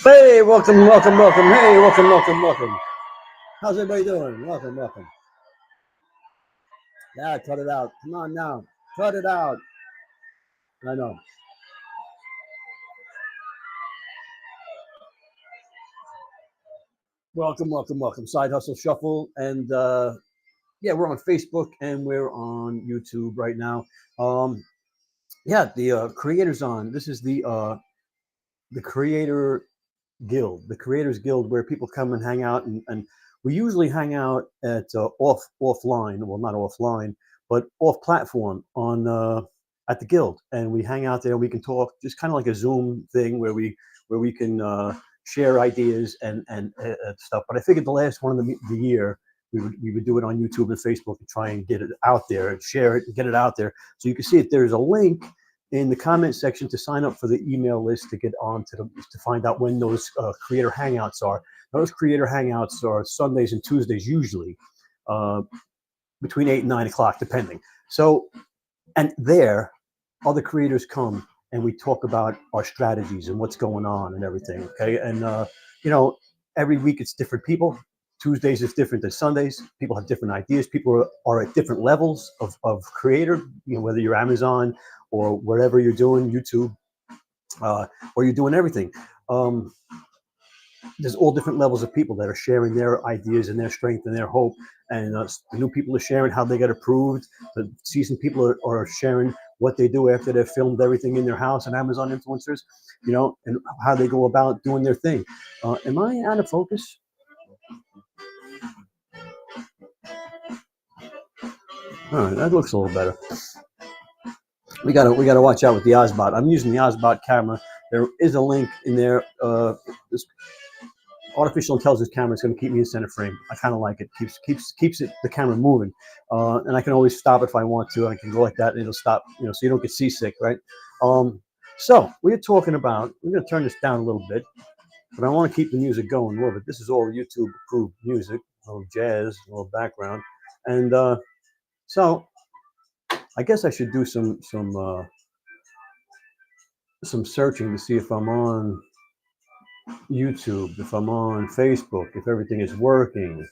Hey, welcome. Hey, welcome. How's everybody doing? Welcome. Yeah, cut it out. Come on now. Cut it out. I know. Welcome. Side Hustle Shuffle. And yeah, we're on Facebook and we're on YouTube right now. Yeah, the CreatorZon. This is the Creator Guild, the Creators Guild, where people come and hang out, and we usually hang out at offline, well, not offline, but off platform on at the Guild, and we hang out there. We can talk, just kind of like a Zoom thing where we can share ideas and stuff. But I figured the last one of the year we would do it on YouTube and Facebook and try and get it out there and share it and get it out there. So you can see it. There's a link in the comment section to sign up for the email list to get on to find out when those creator hangouts are. Those creator hangouts are Sundays and Tuesdays usually, between 8 and 9 o'clock, depending. So, and there, other creators come and we talk about our strategies and what's going on and everything. Okay, and you know, every week it's different people. Tuesdays is different than Sundays. People have different ideas. People are at different levels of creator. You know, whether you're Amazon or whatever you're doing, YouTube, or you're doing everything. There's all different levels of people that are sharing their ideas and their strength and their hope. And the new people are sharing how they get approved. The seasoned people are sharing what they do after they've filmed everything in their house, and Amazon influencers, you know, and how they go about doing their thing. Am I out of focus? All right, that looks a little better. We gotta watch out with the Osbot. I'm using the Osbot camera. There is a link in there. This artificial intelligence camera is going to keep me in center frame. I kind of like it. Keeps it, the camera moving, and I can always stop if I want to. I can go like that, and it'll stop. You know, so you don't get seasick, right? So we're talking about. We're going to turn this down a little bit, but I want to keep the music going a little bit. This is all YouTube approved music, a little jazz, a little background, and so I guess I should do some searching to see if I'm on YouTube, if I'm on Facebook, if everything is working.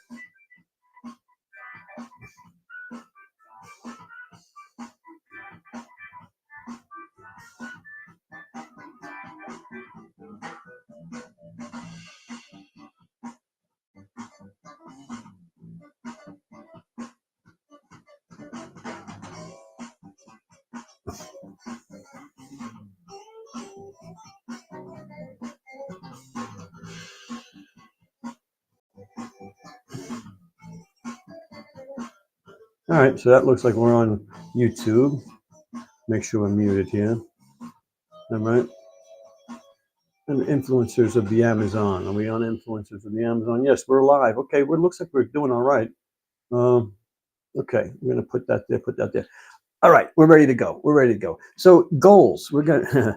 All right, so that looks like we're on YouTube. Make sure we're muted here. All right. And influencers of the Amazon. Are we on influencers of the Amazon? Yes, we're live. Okay, well, it looks like we're doing all right. Okay, we're going to put that there. All right, we're ready to go. So goals. We're going to...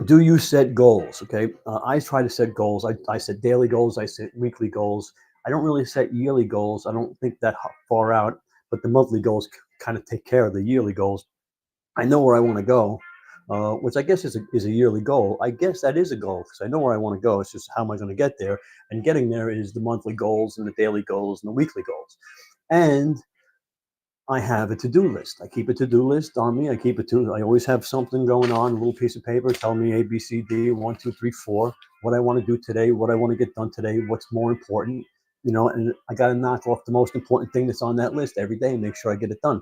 Do you set goals? Okay, I try to set goals. I set daily goals. I set weekly goals. I don't really set yearly goals. I don't think that far out, but the monthly goals kind of take care of the yearly goals. I know where I want to go, which I guess is a yearly goal. I guess that is a goal because I know where I want to go. It's just how am I going to get there? And getting there is the monthly goals and the daily goals and the weekly goals. And I have a to-do list. I keep a to-do list on me. I always have something going on, a little piece of paper telling me A, B, C, D, 1, 2, 3, 4, what I want to do today, what I want to get done today, what's more important, and I got to knock off the most important thing that's on that list every day and make sure I get it done.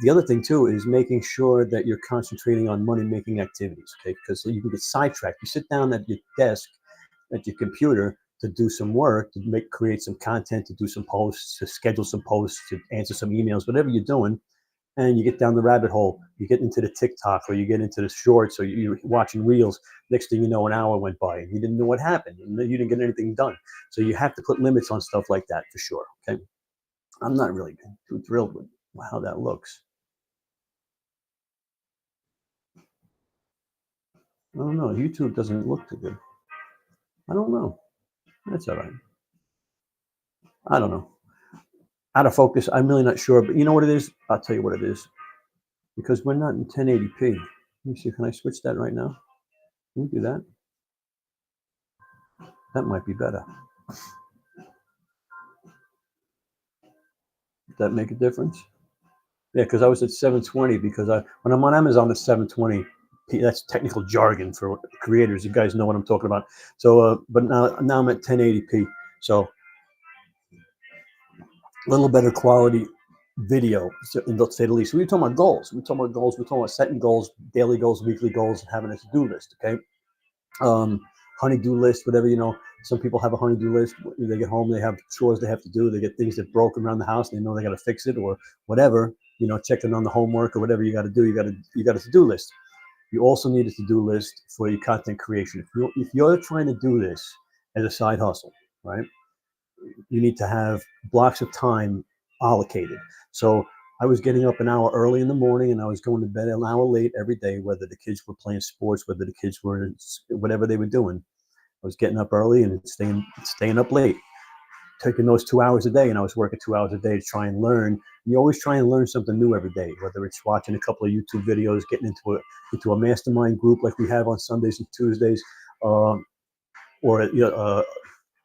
the other thing too is making sure that you're concentrating on money making activities, okay? Because you can get sidetracked. You sit down at your desk at your computer to do some work, to create some content, to do some posts, to schedule some posts, to answer some emails, whatever you're doing, and you get down the rabbit hole. You get into the TikTok, or you get into the shorts, or you're watching reels. Next thing you know, an hour went by and you didn't know what happened. You didn't get anything done. So you have to put limits on stuff like that for sure. Okay. I'm not really too thrilled with how that looks. I don't know. YouTube doesn't look too good. I don't know. That's all right. I don't know. Out of focus. I'm really not sure. But you know what it is? I'll tell you what it is. Because we're not in 1080p. Let me see. Can I switch that right now? Can we do that? That might be better. Does that make a difference? Yeah, because I was at 720 because when I'm on Amazon it's 720. That's technical jargon for creators. You guys know what I'm talking about. So, but now I'm at 1080p. So a little better quality video, let's say the least. So we're talking about goals. We're talking about goals. We're talking about setting goals, daily goals, weekly goals, and having a to-do list. Okay. Honey-do list, whatever, some people have a honey-do list. They get home, they have chores they have to do, they get things that broke around the house, they know they got to fix it or whatever, checking on the homework or whatever you got to do. You got a to-do list. You also need a to-do list for your content creation. If you're trying to do this as a side hustle, right, you need to have blocks of time allocated. So I was getting up an hour early in the morning and I was going to bed an hour late every day, whether the kids were playing sports, whether the kids were whatever they were doing. I was getting up early and staying up late, taking those 2 hours a day, and I was working 2 hours a day to try and learn. You always try and learn something new every day, whether it's watching a couple of YouTube videos, getting into a mastermind group like we have on Sundays and Tuesdays, or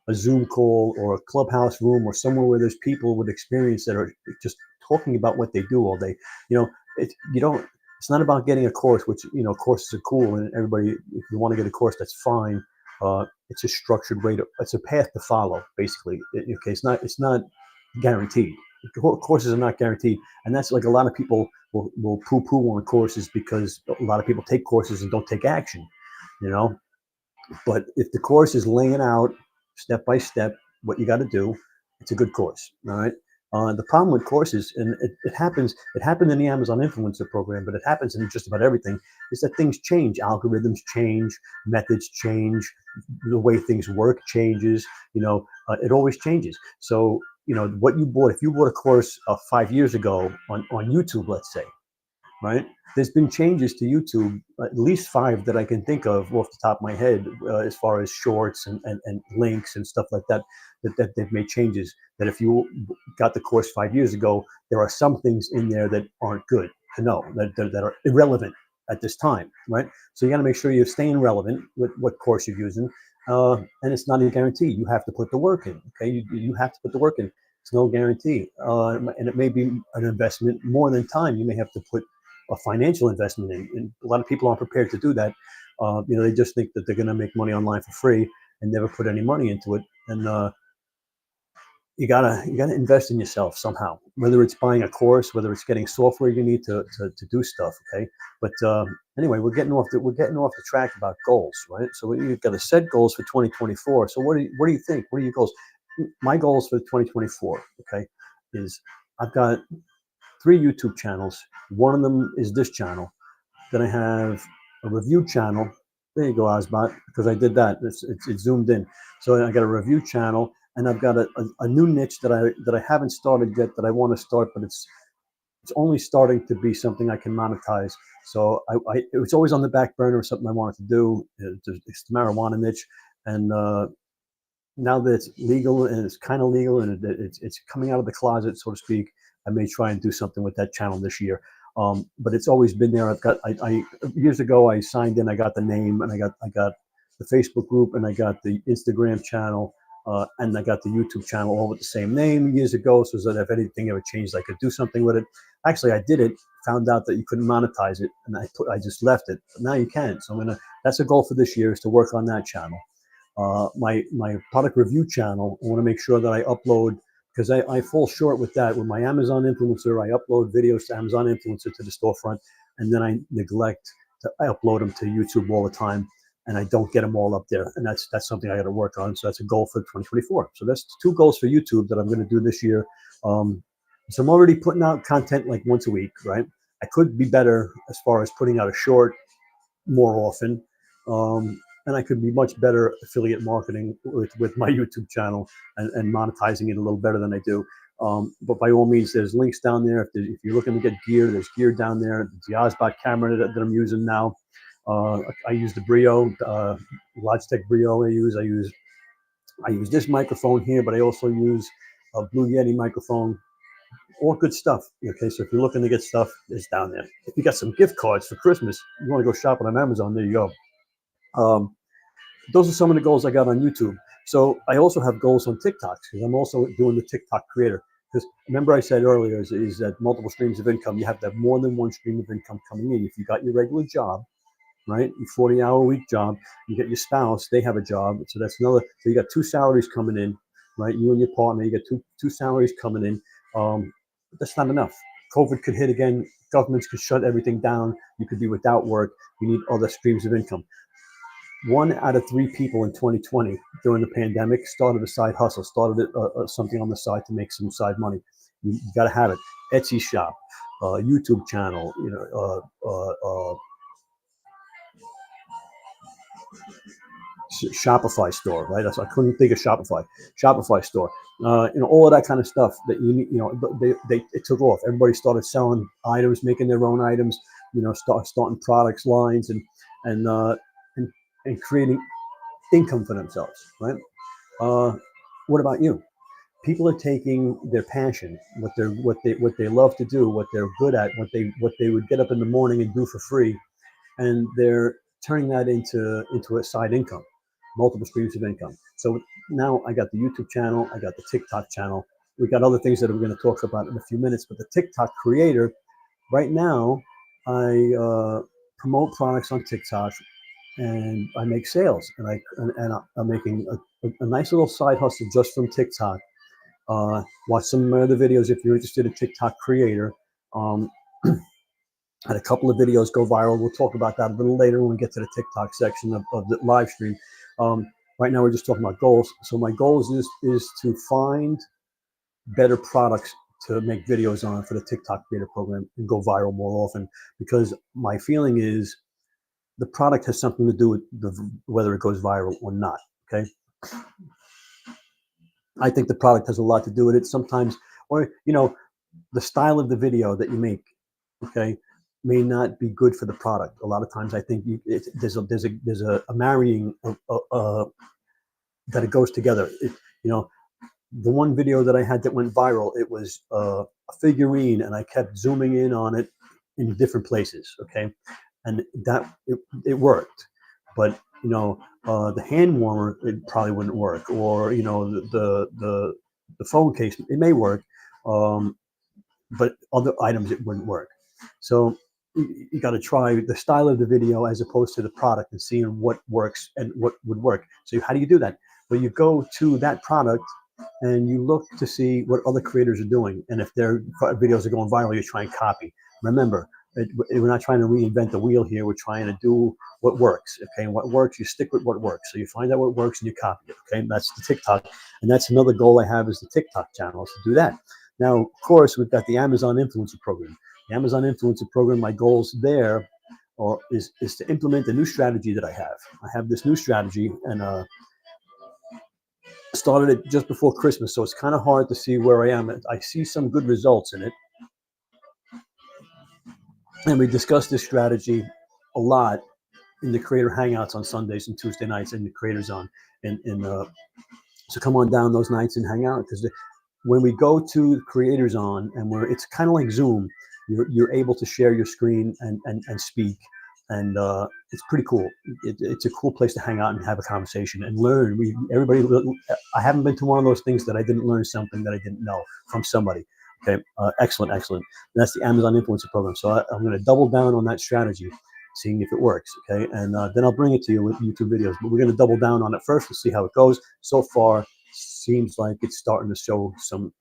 a Zoom call or a clubhouse room or somewhere where there's people with experience that are just talking about what they do all day. It's not about getting a course, which, courses are cool and everybody, if you want to get a course, that's fine. It's a structured way it's a path to follow, basically. Okay, it's not guaranteed. Courses are not guaranteed. And that's like a lot of people will poo-poo on courses because a lot of people take courses and don't take action, But if the course is laying out step by step what you got to do, it's a good course. All right. The problem with courses, and it happened in the Amazon Influencer Program, but it happens in just about everything, is that things change. Algorithms change, methods change, the way things work changes. It always changes. So, what you bought, if you bought a course 5 years ago on YouTube, let's say, right? There's been changes to YouTube, at least 5 that I can think of off the top of my head, as far as shorts and links and stuff like that they've made changes. That if you got the course 5 years ago, there are some things in there that aren't good to know, that are irrelevant at this time, right? So you got to make sure you're staying relevant with what course you're using. And it's not a guarantee. You have to put the work in, okay? You have to put the work in. It's no guarantee. And it may be an investment more than time. You may have to put a financial investment in. And a lot of people aren't prepared to do that. They just think that they're going to make money online for free and never put any money into it. And you gotta invest in yourself somehow. Whether it's buying a course, whether it's getting software you need to do stuff. Okay, but anyway, we're getting off the track about goals, right? So you've got to set goals for 2024. So what do you think? What are your goals? My goals for 2024, okay, is I've got 3 YouTube channels. One of them is this channel. Then I have a review channel. There you go, Osbot, because I did that. It's zoomed in. So I got a review channel, and I've got a new niche that I haven't started yet that I want to start, but it's only starting to be something I can monetize. So it was always on the back burner of something I wanted to do. It's the marijuana niche, and now that it's legal and it's kind of legal and it's coming out of the closet, so to speak, I may try and do something with that channel this year. But it's always been there. I years ago I signed in, I got the name, and I got the Facebook group, and I got the Instagram channel, and I got the YouTube channel all with the same name years ago, so that if anything ever changed, I could do something with it. Actually, I did it, found out that you couldn't monetize it, and I just left it. But now you can. So that's a goal for this year, is to work on that channel. My product review channel, I want to make sure that I upload because I fall short with that. With my Amazon influencer, I upload videos to Amazon influencer to the storefront, and then I neglect to upload them to YouTube all the time, and I don't get them all up there. And that's something I got to work on. So that's a goal for 2024. So that's 2 goals for YouTube that I'm going to do this year. So I'm already putting out content like once a week, right? I could be better as far as putting out a short more often. And I could be much better affiliate marketing with my YouTube channel and monetizing it a little better than I do. But by all means, there's links down there. If you're looking to get gear, there's gear down there. The Ozbot camera that I'm using now. I use the Brio, Logitech Brio. I use this microphone here, but I also use a Blue Yeti microphone. All good stuff. Okay, so if you're looking to get stuff, it's down there. If you got some gift cards for Christmas, you want to go shopping on Amazon, there you go. Those are some of the goals I got on YouTube. So I also have goals on TikTok because I'm also doing the TikTok creator. Because remember I said earlier is that multiple streams of income, you have to have more than one stream of income coming in. If you got your regular job, right, your 40-hour-a-week job, you get your spouse, they have a job. So that's another, so you got 2 salaries coming in, right? You and your partner, you get two salaries coming in. That's not enough. COVID could hit again. Governments could shut everything down. You could be without work. You need other streams of income. 1 out of 3 people in 2020 during the pandemic started a side hustle, started something on the side to make some side money. You got to have it. Etsy shop, YouTube channel, Shopify store, right? I couldn't think of Shopify store, all of that kind of stuff that it took off. Everybody started selling items, making their own items, starting products lines and creating income for themselves, right? What about you? People are taking their passion, what they love to do, what they're good at, what they would get up in the morning and do for free, and they're turning that into a side income, multiple streams of income. So now I got the YouTube channel, I got the TikTok channel. We got other things that we're going to talk about in a few minutes, but the TikTok creator, right now, I promote products on TikTok and I make sales, and I'm making a nice little side hustle just from TikTok. Watch some of the videos if you're interested in TikTok creator. Had a couple of videos go viral. We'll talk about that a little later when we get to the TikTok section of the live stream. Right now, we're just talking about goals. So my goals is to find better products to make videos on for the TikTok creator program and go viral more often, because my feeling is the product has something to do with whether it goes viral or not, okay? I think the product has a lot to do with it sometimes, or, the style of the video that you make, okay, may not be good for the product. A lot of times I think there's a marrying that it goes together. The one video that I had that went viral, it was a figurine and I kept zooming in on it in different places, okay? And that it worked, but the hand warmer, it probably wouldn't work, or the phone case, it may work, but other items it wouldn't work. So you got to try the style of the video as opposed to the product and seeing what works and what would work. So how do you do that? Well, you go to that product and you look to see what other creators are doing, and if their videos are going viral, you try and copy. Remember, we're not trying to reinvent the wheel here. We're trying to do what works, okay? And what works, you stick with what works. So you find out what works and you copy it, okay? And that's the TikTok. And that's another goal I have, is the TikTok channel, is to do that. Now, of course, we've got the Amazon Influencer Program. The Amazon Influencer Program, my goals there is to implement a new strategy that I have. I have this new strategy, and started it just before Christmas, so it's kind of hard to see where I am. I see some good results in it. And we discussed this strategy a lot in the Creator Hangouts on Sundays and Tuesday nights in the CreatorZon. So come on down those nights and hang out, because when we go to CreatorZon, and it's kind of like Zoom, you're able to share your screen and speak, and it's pretty cool. It's a cool place to hang out and have a conversation and learn. I haven't been to one of those things that I didn't learn something that I didn't know from somebody. Okay, excellent. And that's the Amazon Influencer Program. So I'm going to double down on that strategy, seeing if it works. Okay, and then I'll bring it to you with YouTube videos. But we're going to double down on it first to see how it goes. So far, seems like it's starting to show some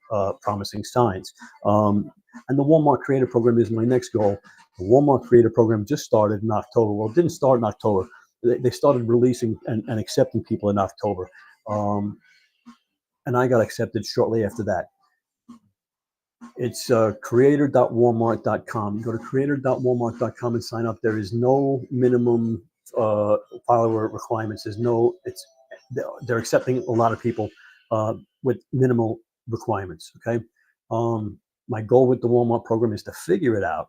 promising signs. And the Walmart Creator Program is my next goal. The Walmart Creator Program just started in October. Well, it didn't start in October. They started releasing and accepting people in October. And I got accepted shortly after that. It's creator.walmart.com. You go to creator.walmart.com and sign up. There is no minimum follower requirements. They're accepting a lot of people with minimal requirements. Okay. My goal with the Walmart program is to figure it out.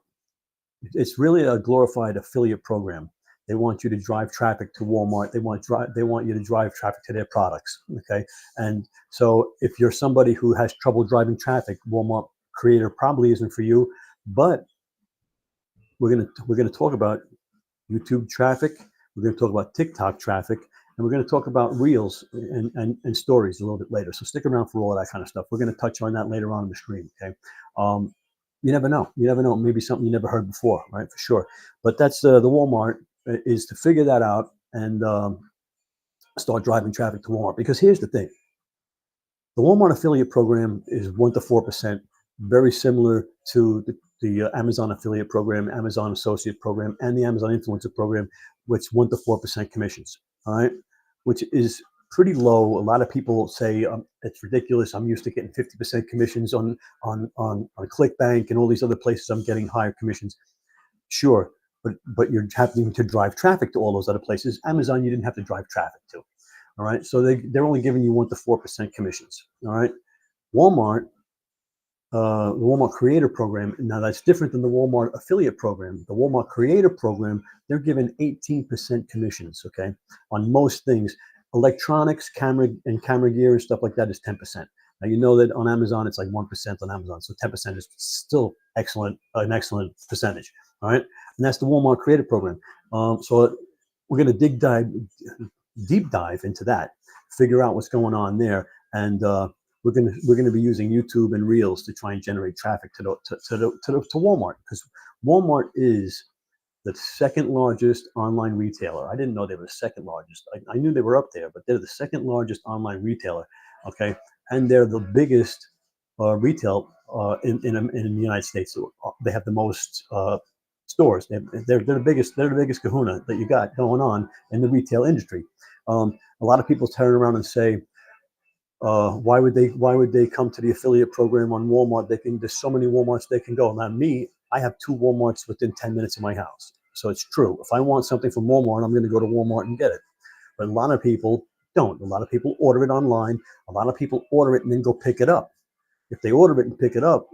It's really a glorified affiliate program. They want you to drive traffic to Walmart. They want you to drive traffic to their products. Okay. And so if you're somebody who has trouble driving traffic, Walmart Creator probably isn't for you. But we're gonna talk about YouTube traffic. We're gonna talk about TikTok traffic, and we're gonna talk about Reels and stories a little bit later. So stick around for all of that kind of stuff. We're gonna touch on that later on in the stream. Okay. You never know. You never know. Maybe something you never heard before, right? For sure. But that's the Walmart is to figure that out and start driving traffic to Walmart. Because here's the thing: the Walmart affiliate program is 1 to 4%, very similar to the Amazon affiliate program, Amazon associate program, and the Amazon influencer program, which 1 to 4% commissions. All right, which is pretty low. A lot of people say it's ridiculous. I'm used to getting 50% commissions on ClickBank and all these other places. I'm getting higher commissions. Sure, but you're having to drive traffic to all those other places. Amazon, you didn't have to drive traffic to. All right, so they're only giving you 1 to 4% commissions. All right, Walmart, the Walmart Creator Program. Now that's different than the Walmart Affiliate Program. The Walmart Creator Program, they're giving 18% commissions. Okay, on most things. Electronics, camera gear and stuff like that is 10%. Now you know that on Amazon it's like 1% on Amazon, so 10% is still an excellent percentage. All right, and that's the Walmart Creator Program. So we're going to deep dive into that, figure out what's going on there, and we're going to be using YouTube and Reels to try and generate traffic to Walmart, because Walmart is the second largest online retailer. I didn't know they were the second largest. I knew they were up there, but they're the second largest online retailer. Okay, and they're the biggest retail in the United States. They have the most stores. They're the biggest. They're the biggest kahuna that you got going on in the retail industry. A lot of people turn around and say, why would they come to the affiliate program on Walmart? There's so many Walmarts they can go. Now me, I have 2 Walmarts within 10 minutes of my house. So it's true. If I want something from Walmart, I'm going to go to Walmart and get it. But a lot of people don't. A lot of people order it online. A lot of people order it and then go pick it up. If they order it and pick it up,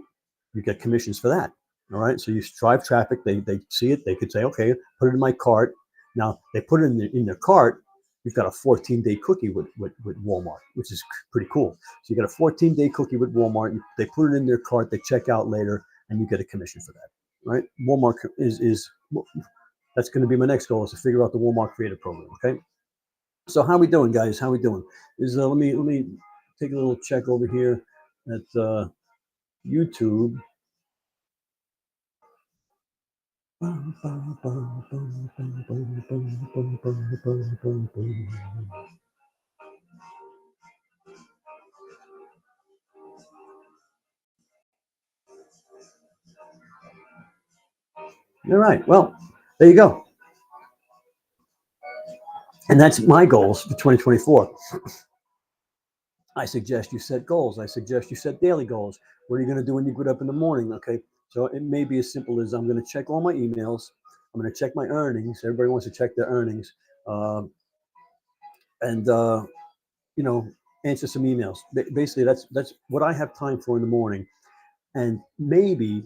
you get commissions for that. All right. So you drive traffic. They see it. They could say, okay, put it in my cart. Now they put it in their cart. You've got a 14-day cookie with Walmart, which is pretty cool. So you got a 14-day cookie with Walmart. They put it in their cart. They check out later, and you get a commission for that. Right? Walmart is that's going to be my next goal, is to figure out the Walmart Creator Program. Okay. So how we doing, guys? How we doing? Let me take a little check over here at YouTube. All right. Well, there you go. And that's my goals for 2024. I suggest you set goals. I suggest you set daily goals. What are you going to do when you get up in the morning? Okay. So it may be as simple as I'm going to check all my emails. I'm going to check my earnings. Everybody wants to check their earnings. And answer some emails. Basically, that's what I have time for in the morning. And maybe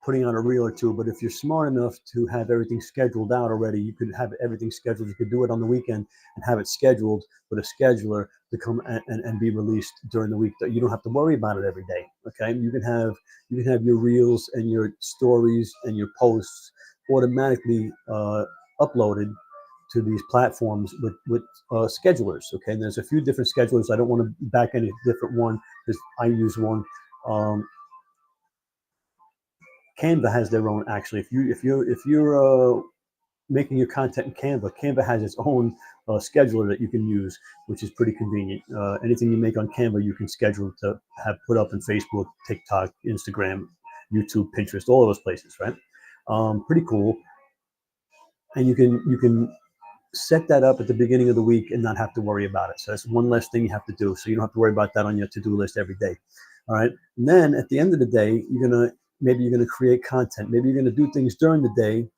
putting on a reel or two. But if you're smart enough to have everything scheduled out already, you could have everything scheduled. You could do it on the weekend and have it scheduled with a scheduler to come and be released during the week. You don't have to worry about it every day. Okay, you can have your reels and your stories and your posts automatically uploaded to these platforms with schedulers. Okay, and there's a few different schedulers. I don't want to back any different one because I use one. Canva has their own, actually. If you're making your content in Canva has its own scheduler that you can use, which is pretty convenient. Anything you make on Canva, you can schedule to have put up in Facebook, TikTok, Instagram, YouTube, Pinterest, all of those places, right? Pretty cool. And you can set that up at the beginning of the week and not have to worry about it. So that's one less thing you have to do. So you don't have to worry about that on your to-do list every day. All right. And then at the end of the day, maybe you're gonna create content. Maybe you're gonna do things during the day.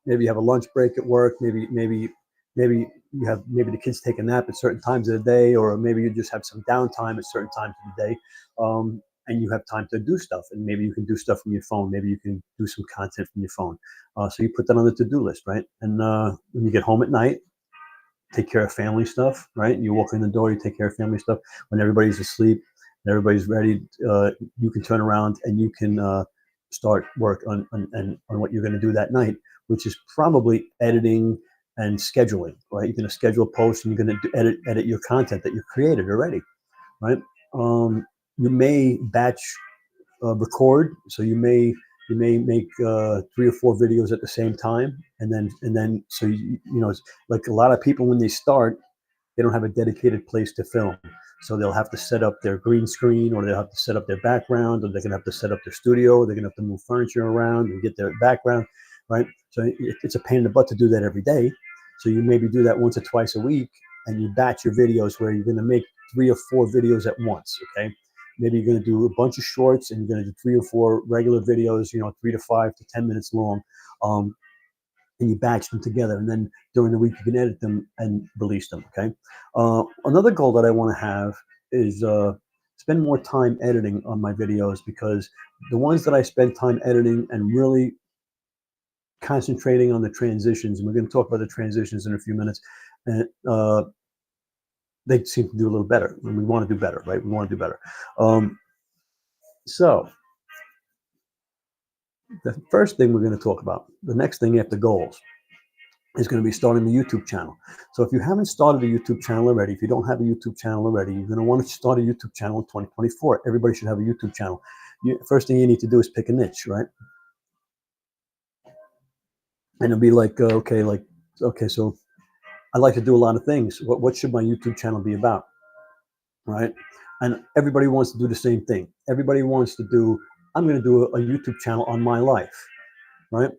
Maybe you have a lunch break at work. Maybe the kids take a nap at certain times of the day, or maybe you just have some downtime at certain times of the day. And you have time to do stuff, and maybe you can do stuff from your phone. Maybe you can do some content from your phone. So you put that on the to-do list, right? And when you get home at night, take care of family stuff, right? You walk in the door, you take care of family stuff. When everybody's asleep, and everybody's ready, you can turn around and you can start work on what you're going to do that night, which is probably editing and scheduling, right? You're going to schedule posts, and you're going to edit your content that you've created already, right? You may batch record, so you may make 3 or 4 videos at the same time, and then so it's like a lot of people when they start, they don't have a dedicated place to film, so they'll have to set up their green screen, or they'll have to set up their background, or they're gonna have to set up their studio, they're gonna have to move furniture around and get their background, right? So it's a pain in the butt to do that every day. So you maybe do that once or twice a week, and you batch your videos where you're gonna make 3 or 4 videos at once, okay? Maybe you're going to do a bunch of shorts, and you're going to do 3 or 4 regular videos, 3 to 5 to 10 minutes long, and you batch them together. And then during the week, you can edit them and release them. Okay. Another goal that I want to have is spend more time editing on my videos, because the ones that I spend time editing and really concentrating on the transitions, and we're going to talk about the transitions in a few minutes, and they seem to do a little better, and we want to do better, right? We want to do better. So the first thing we're going to talk about, the next thing after goals, is going to be starting the YouTube channel. So if you haven't started a YouTube channel already, if you don't have a YouTube channel already, you're going to want to start a YouTube channel in 2024. Everybody should have a YouTube channel. First thing you need to do is pick a niche, right? And it'll be like, okay, so I like to do a lot of things. What should my YouTube channel be about, right? And everybody wants to do the same thing. Everybody wants to do, I'm going to do a YouTube channel on my life, right?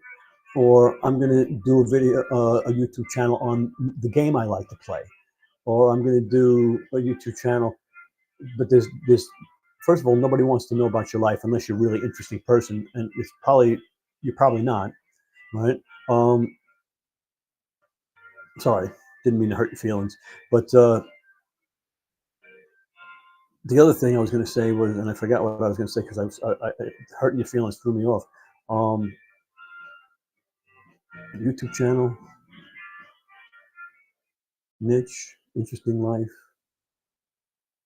Or I'm going to do a YouTube channel on the game I like to play. Or I'm going to do a YouTube channel. But there's first of all, nobody wants to know about your life unless you're a really interesting person. And you're probably not, right? Sorry, didn't mean to hurt your feelings. But the other thing I was going to say was, and I forgot what I was going to say, because hurting your feelings threw me off. YouTube channel, niche, interesting life,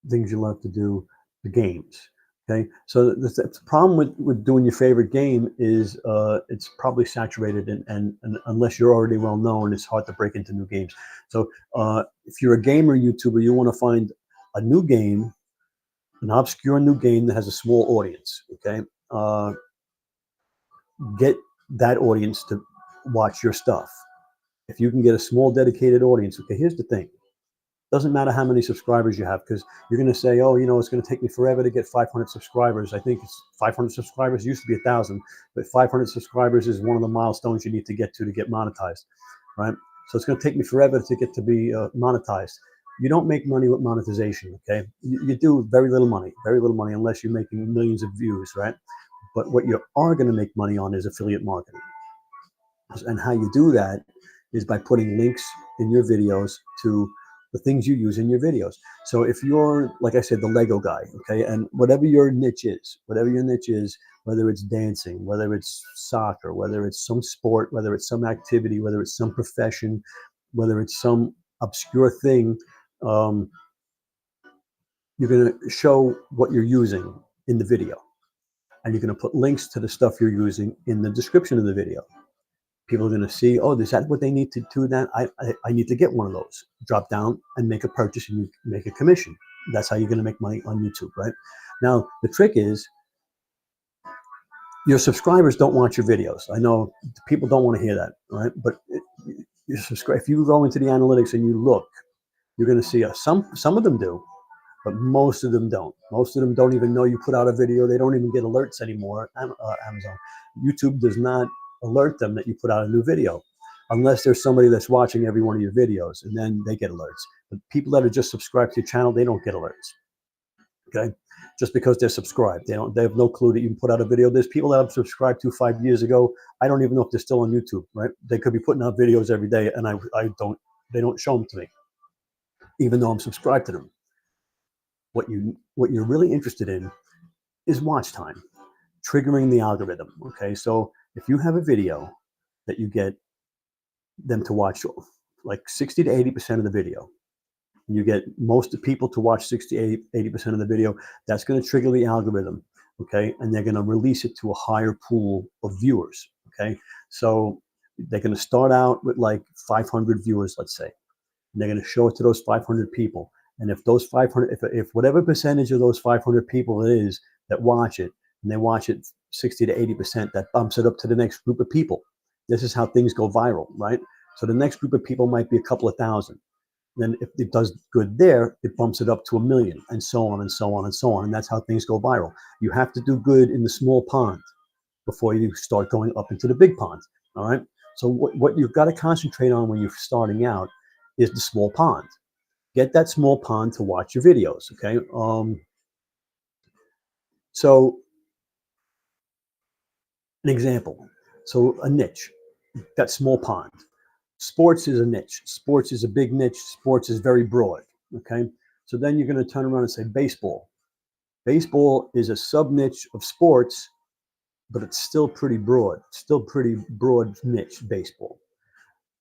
things you love to do, the games. Okay, so the problem with doing your favorite game is it's probably saturated, and unless you're already well known, it's hard to break into new games. So if you're a gamer YouTuber, you want to find a new game, an obscure new game that has a small audience. Okay, get that audience to watch your stuff. If you can get a small dedicated audience, okay, here's the thing. Doesn't matter how many subscribers you have, because you're going to say, oh, it's going to take me forever to get 500 subscribers. I think it's 500 subscribers. It used to be 1,000, but 500 subscribers is one of the milestones you need to get monetized, right? So it's going to take me forever to get to be monetized. You don't make money with monetization, okay? You do very little money unless you're making millions of views, right? But what you are going to make money on is affiliate marketing. And how you do that is by putting links in your videos to the things you use in your videos. So if you're, like I said, the Lego guy, okay, and whatever your niche is, whether it's dancing, whether it's soccer, whether it's some sport, whether it's some activity, whether it's some profession, whether it's some obscure thing, you're going to show what you're using in the video. And you're going to put links to the stuff you're using in the description of the video. People are going to see, oh, is that what they need to do? That I need to get one of those. Drop down and make a purchase, and you make a commission. That's how you're going to make money on YouTube, right? Now, the trick is your subscribers don't want your videos. I know people don't want to hear that, right? But You subscribe. If you go into the analytics and you look, you're going to see some of them do, but most of them don't. Most of them don't even know you put out a video. They don't even get alerts anymore. Amazon, YouTube does not alert them that you put out a new video, unless there's somebody that's watching every one of your videos, and then they get alerts. But people that are just subscribed to your channel, they don't get alerts. Okay, just because they're subscribed, they have no clue that you can put out a video. There's people that I've subscribed to 5 years ago. I don't even know if they're still on YouTube. Right? They could be putting out videos every day, and they don't show them to me, even though I'm subscribed to them. What you're really interested in is watch time, triggering the algorithm. Okay, so if you have a video that you get them to watch like 60 to 80% of the video, you get most of the people to watch 60 to 80% of the video, that's going to trigger the algorithm. Okay, and they're going to release it to a higher pool of viewers. Okay, so they're going to start out with like 500 viewers, let's say, and they're going to show it to those 500 people. And if those 500, if whatever percentage of those 500 people it is that watch it, and they watch it 60 to 80%, that bumps it up to the next group of people. This is how things go viral, right? So the next group of people might be a couple of thousand. Then if it does good there, it bumps it up to 1 million, and so on and so on and so on. And that's how things go viral. You have to do good in the small pond before you start going up into the big pond. All right. So what you've got to concentrate on when you're starting out is the small pond. Get that small pond to watch your videos. Okay. So an example. So a niche, that small pond. Sports is a niche. Sports is a big niche. Sports is very broad. Okay. So then you're going to turn around and say baseball. Baseball is a sub niche of sports, but it's still pretty broad. Still pretty broad niche, baseball.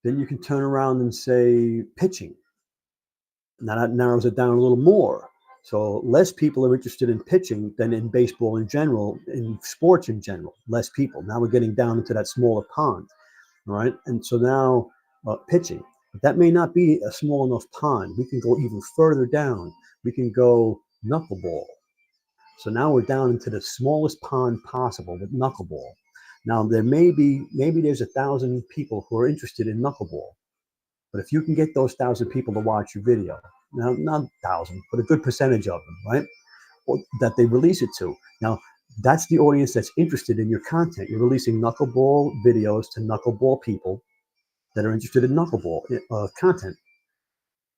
Then you can turn around and say pitching. Now that narrows it down a little more. So less people are interested in pitching than in baseball in general, in sports in general. Less people. Now we're getting down into that smaller pond. All right. And so now pitching. But that may not be a small enough pond. We can go even further down. We can go knuckleball. So now we're down into the smallest pond possible with knuckleball. Now maybe there's 1,000 people who are interested in knuckleball. But if you can get those 1,000 people to watch your video, now not 1,000, but a good percentage of them, right? Or that they release it to. Now that's the audience that's interested in your content. You're releasing knuckleball videos to knuckleball people that are interested in knuckleball content.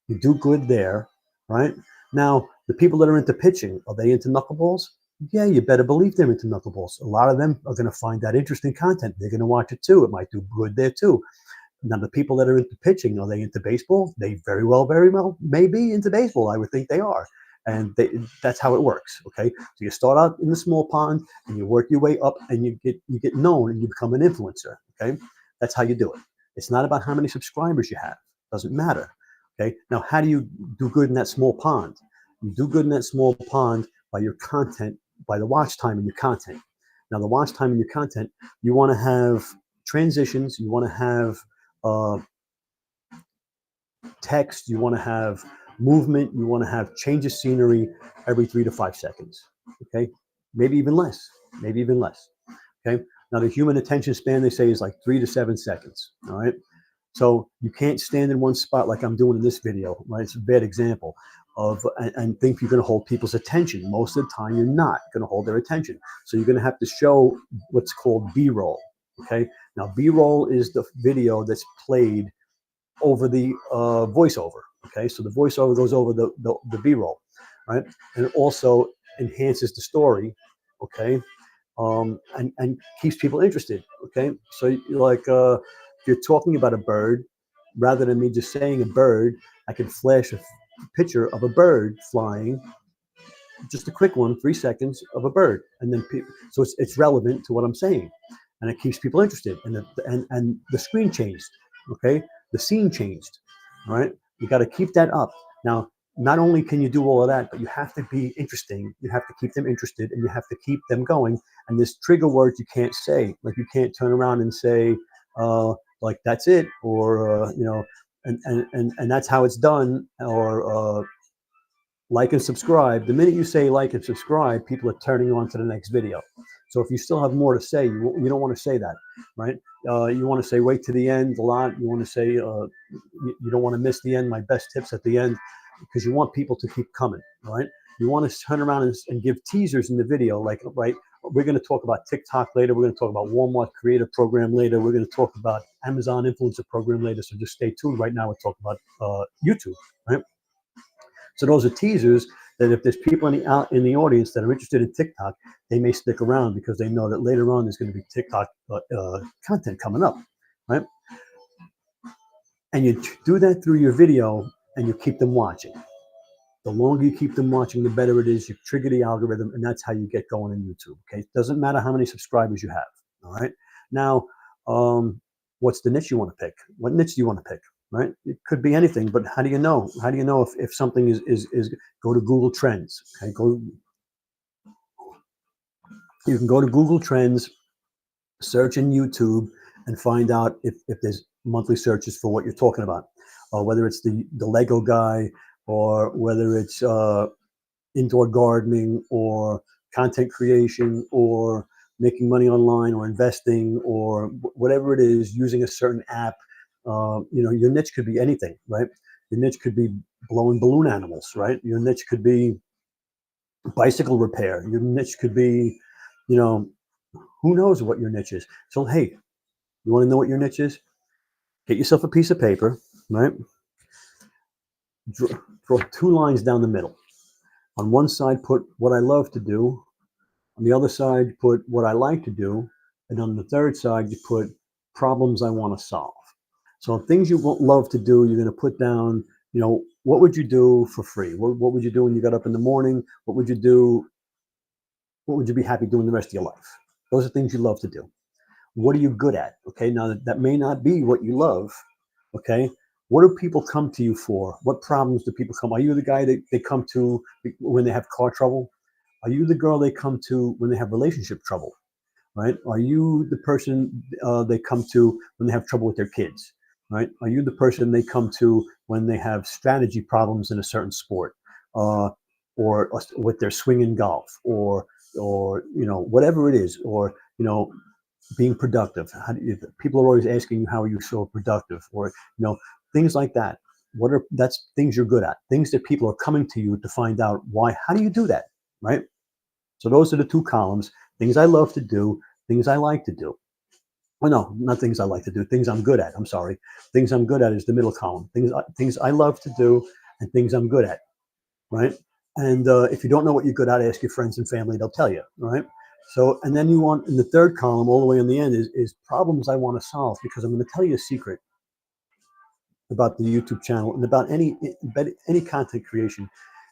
You do good there, right? Now, the people that are into pitching, are they into knuckleballs? Yeah, you better believe they're into knuckleballs. A lot of them are going to find that interesting content. They're going to watch it too. It might do good there too. Now, the people that are into pitching, are they into baseball? They very well may be into baseball. I would think they are. And that's how it works. Okay, so you start out in the small pond and you work your way up, and you get known and you become an influencer. Okay, that's how you do it. It's not about how many subscribers you have. It doesn't matter. Okay, now how do you do good in that small pond? You do good in that small pond by your content, by the watch time in your content. Now, the watch time in your content, you want to have transitions. You want to have text. You want to have movement. You want to have change of scenery every 3 to 5 seconds. Okay, maybe even less. Maybe even less. Okay. Now, the human attention span, they say, is like 3 to 7 seconds. All right. So you can't stand in one spot like I'm doing in this video, right? It's a bad example of, and think you're going to hold people's attention. Most of the time, you're not going to hold their attention. So you're going to have to show what's called B-roll. Okay. Now, B-roll is the video that's played over the voiceover. Okay. So the voiceover goes over the B-roll, right? And it also enhances the story. Okay. And keeps people interested. Okay. So like, if you're talking about a bird, rather than me just saying a bird, I can flash a picture of a bird flying, just a quick one, 3 seconds of a bird, and then so it's relevant to what I'm saying, and it keeps people interested. And the screen changed, okay, the scene changed. All right, you got to keep that up. Now, not only can you do all of that, but you have to be interesting. You have to keep them interested, and you have to keep them going. And there's trigger words you can't say, like you can't turn around and say, like that's it, or and that's how it's done, or like and subscribe. The minute you say like and subscribe, people are turning on to the next video. So if you still have more to say, you don't want to say that, right? You want to say wait to the end a lot. You want to say you don't want to miss the end. My best tips at the end, because you want people to keep coming, right? You want to turn around and give teasers in the video, like, right, we're going to talk about TikTok later. We're going to talk about Walmart Creator Program later. We're going to talk about Amazon Influencer Program later. So just stay tuned. Right now, we're talking about YouTube, right? So those are teasers that if there's people in the audience that are interested in TikTok, they may stick around because they know that later on there's going to be TikTok content coming up, right? And you do that through your video and you keep them watching. The longer you keep them watching, the better it is. You trigger the algorithm, and that's how you get going in YouTube. Okay, it doesn't matter how many subscribers you have. All right. Now, what's the niche you want to pick? What niche do you want to pick? Right. It could be anything, but how do you know? How do you know if something is go to Google Trends? Okay, you can go to Google Trends, search in YouTube, and find out if there's monthly searches for what you're talking about, whether it's the Lego guy, or whether it's indoor gardening, or content creation, or making money online, or investing, or whatever it is, using a certain app. Your niche could be anything, right? Your niche could be blowing balloon animals, right? Your niche could be bicycle repair. Your niche could be, who knows what your niche is. So, hey, you want to know what your niche is? Get yourself a piece of paper, right? Draw 2 lines down the middle. On one side, put what I love to do. On the other side, put what I like to do. And on the third side, you put problems I want to solve. So things you love to do, you're going to put down, what would you do for free? What would you do when you got up in the morning? What would you do? What would you be happy doing the rest of your life? Those are things you love to do. What are you good at? Okay, now that may not be what you love. Okay, what do people come to you for? What problems do people come? Are you the guy that they come to when they have car trouble? Are you the girl they come to when they have relationship trouble? Right? Are you the person they come to when they have trouble with their kids? Right? Are you the person they come to when they have strategy problems in a certain sport, or with their swing in golf, or whatever it is, or being productive? People are always asking you, how are you so productive, or things like that. That's things you're good at, things that people are coming to you to find out why. How do you do that, right? So those are the 2 columns: things I love to do, things I like to do. Well, no, not things I like to do, things I'm good at. I'm sorry. Things I'm good at is the middle column. Things I love to do and things I'm good at, right? And if you don't know what you're good at, ask your friends and family, they'll tell you, right? So, and then you want, in the third column, all the way in the end, is problems I want to solve, because I'm going to tell you a secret about the YouTube channel and about any content creation.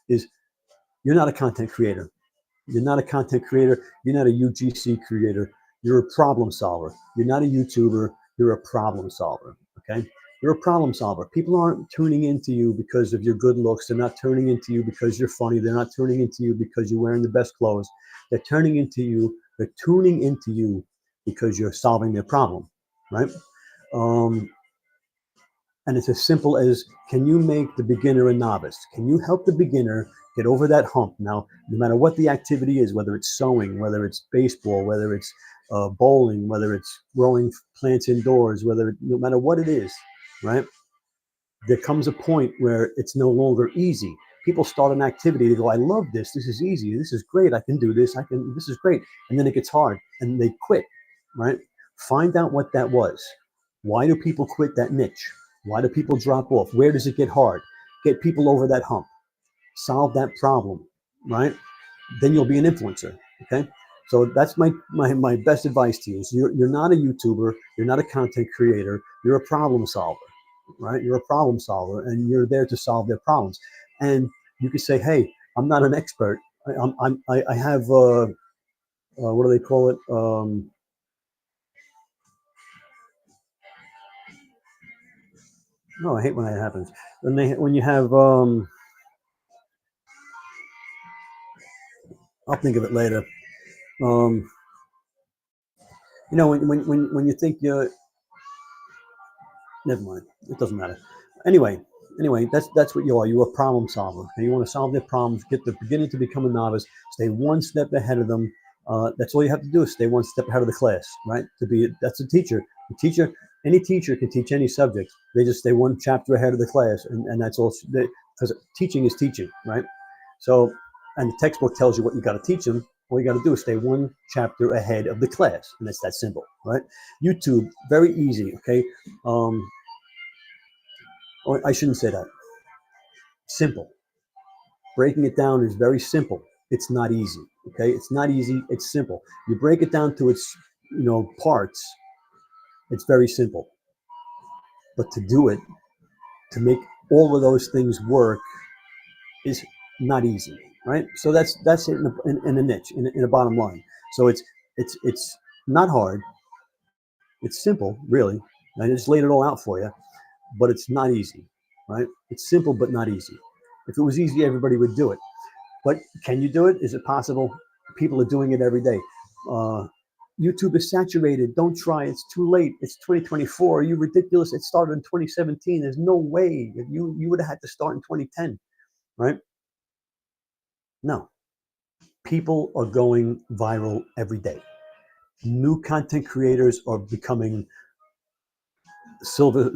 Is you're not a content creator. You're not a content creator. You're not a UGC creator. You're a problem solver. You're not a YouTuber. You're a problem solver. Okay? You're a problem solver. People aren't tuning into you because of your good looks. They're not tuning into you because you're funny. They're not tuning into you because you're wearing the best clothes. They're tuning into you. They're tuning into you because you're solving their problem, right? And it's as simple as, can you make the beginner a novice? Can you help the beginner get over that hump? Now, no matter what the activity is, whether it's sewing, whether it's baseball, whether it's bowling, whether it's growing plants indoors, no matter what it is, right? There comes a point where it's no longer easy. People start an activity, they go, I love this. This is easy. This is great. I can do this. This is great. And then it gets hard and they quit, right? Find out what that was. Why do people quit that niche? Why do people drop off? Where does it get hard? Get people over that hump. Solve that problem, right? Then you'll be an influencer, okay? So that's my best advice to you. Is you're not a YouTuber. You're not a content creator. You're a problem solver, right? You're a problem solver, and you're there to solve their problems. And you can say, hey, I'm not an expert. I have, what do they call it? No, I hate when that happens. When you have, I'll think of it later. When you think you're, never mind. It doesn't matter. Anyway, that's what you are. You're a problem solver. And you want to solve their problems, get the beginner to become a novice, stay one step ahead of them, That's all you have to do is stay one step ahead of the class, right? That's a teacher. The teacher, any teacher can teach any subject. They just stay one chapter ahead of the class, and that's all. Because teaching is teaching, right? So, and the textbook tells you what you got to teach them. All you got to do is stay one chapter ahead of the class, and it's that simple, right? YouTube, very easy. Okay, or I shouldn't say that. Simple. Breaking it down is very simple. It's not easy. Okay, it's not easy. It's simple. You break it down to its, parts. It's very simple. But to do it, to make all of those things work, is not easy, right? So that's it in a niche, in a bottom line. So it's not hard. It's simple, really. I just laid it all out for you, but it's not easy, right? It's simple but not easy. If it was easy, everybody would do it. But can you do it? Is it possible? People are doing it every day. YouTube is saturated. Don't try. It's too late. It's 2024. Are you ridiculous? It started in 2017. There's no way. You would have had to start in 2010, right? No. People are going viral every day. New content creators are becoming silver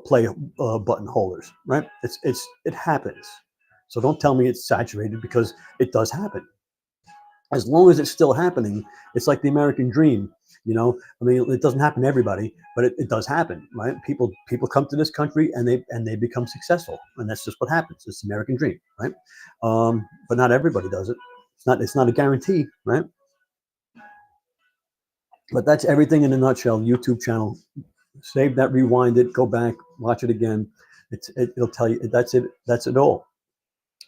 play button holders, right? It happens. So don't tell me it's saturated, because it does happen. As long as it's still happening, it's like the American dream. I mean, it doesn't happen to everybody, but it does happen, right? People come to this country and they become successful, and that's just what happens. It's the American dream, right? But not everybody does it. It's not a guarantee, right? But that's everything in a nutshell. YouTube channel. Save that, rewind it, go back, watch it again. It'll tell you that's it. That's it all.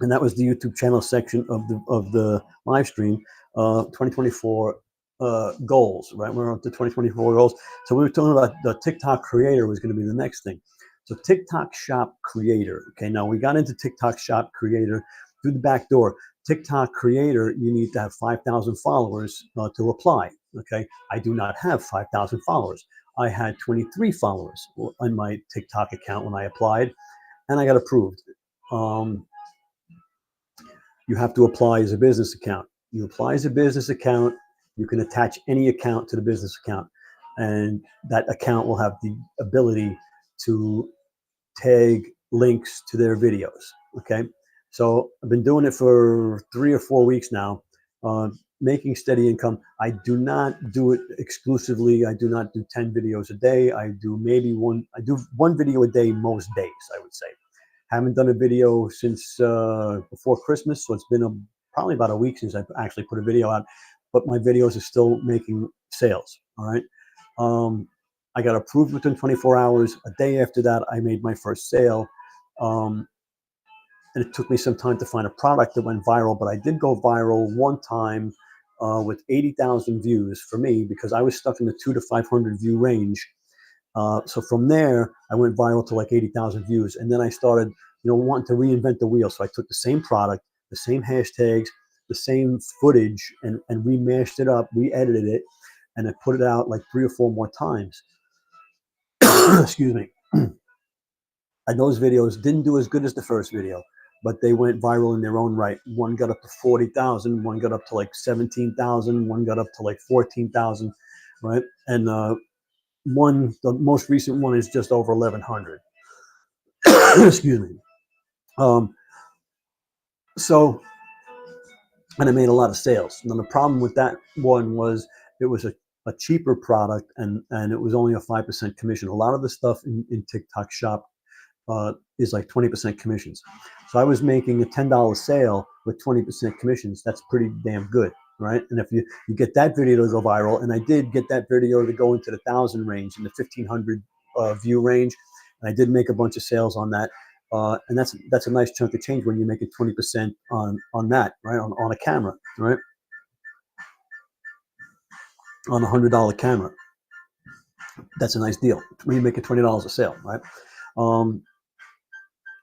And that was the YouTube channel section of the live stream. 2024 goals, right? We're up to 2024 goals. So we were talking about the TikTok creator was going to be the next thing. So TikTok shop creator. Okay, now we got into TikTok shop creator through the back door. TikTok creator, you need to have 5,000 followers to apply. Okay, I do not have 5,000 followers. I had 23 followers on my TikTok account when I applied, and I got approved. You have to apply as a business account. You apply as a business account, you can attach any account to the business account, and that account will have the ability to tag links to their videos. Okay, so I've been doing it for 3 or 4 weeks now, making steady income. I do not do it exclusively. I do not do 10 videos a day. I do one video a day most days, I would say. Haven't done a video since before Christmas, so it's been probably about a week since I've actually put a video out, but my videos are still making sales, all right? I got approved within 24 hours. A day after that, I made my first sale, and it took me some time to find a product that went viral, but I did go viral one time with 80,000 views for me, because I was stuck in the 200 to 500 view range. So from there, I went viral to like 80,000 views. And then I started, wanting to reinvent the wheel. So I took the same product, the same hashtags, the same footage, and remashed it up, re-edited it, and I put it out like 3 or 4 more times. Excuse me. And those videos didn't do as good as the first video, but they went viral in their own right. One got up to 40,000, one got up to like 17,000, one got up to like 14,000, right? And the most recent one is just over 1,100. Excuse me. So, and I made a lot of sales. Now the problem with that one was it was a cheaper product, and it was only a 5% commission. A lot of the stuff in TikTok shop is like 20% commissions. So I was making a $10 sale with 20% commissions. That's pretty damn good, right? And if you get that video to go viral, and I did get that video to go into the 1,000 range, in the 1,500 view range, and I did make a bunch of sales on that. And that's a nice chunk of change when you make it 20% on that, right? On a camera, right? On a $100 camera, that's a nice deal when you make it $20 a sale, right?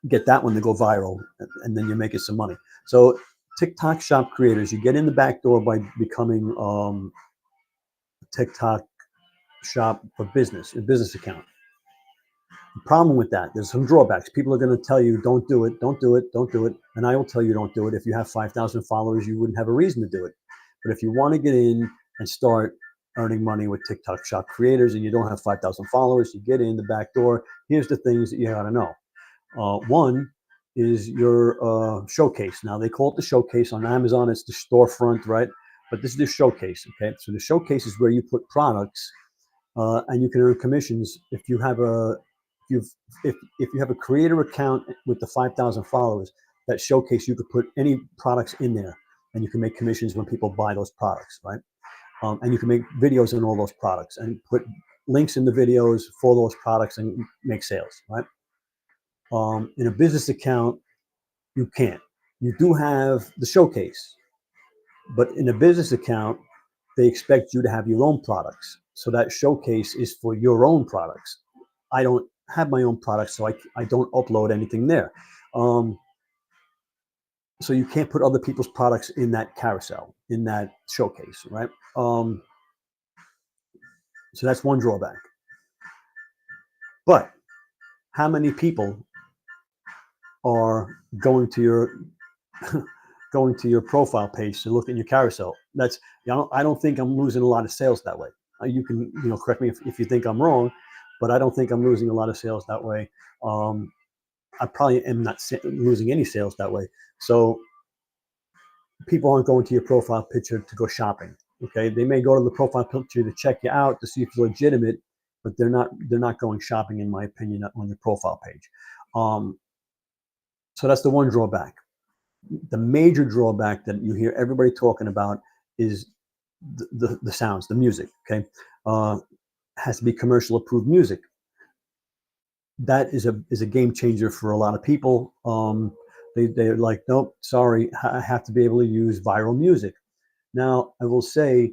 Get that one to go viral, and then you're making some money. So TikTok shop creators, you get in the back door by becoming TikTok shop for business, a business account. The problem with that, there's some drawbacks. People are going to tell you, don't do it, don't do it, don't do it. And I will tell you, don't do it. If you have 5,000 followers, you wouldn't have a reason to do it. But if you want to get in and start earning money with TikTok Shop creators and you don't have 5,000 followers, you get in the back door. Here's the things that you got to know. One is your showcase. Now they call it the showcase. On Amazon, it's the storefront, right? But this is the showcase, okay? So the showcase is where you put products, and you can earn commissions if you have a if you have a creator account with the 5,000 followers. That showcase, you could put any products in there, and you can make commissions when people buy those products, right? And you can make videos on all those products and put links in the videos for those products and make sales, right? In a business account, you can't. You do have the showcase, but in a business account, they expect you to have your own products. So that showcase is for your own products. I don't have my own products, so I don't upload anything there. So you can't put other people's products in that carousel, in that showcase, right? So that's one drawback. But how many people are going to your going to your profile page to look at your carousel? That's, I don't think I'm losing a lot of sales that way. You can correct me if you think I'm wrong, but I don't think I'm losing a lot of sales that way. I probably am not losing any sales that way. So people aren't going to your profile picture to go shopping. Okay, they may go to the profile picture to check you out to see if you're legitimate, but they're not going shopping, in my opinion, on your profile page. So that's the one drawback. The major drawback that you hear everybody talking about is the sounds, the music. Okay, has to be commercial approved music. That is a game changer for a lot of people. They're like, nope, sorry, I have to be able to use viral music. Now, I will say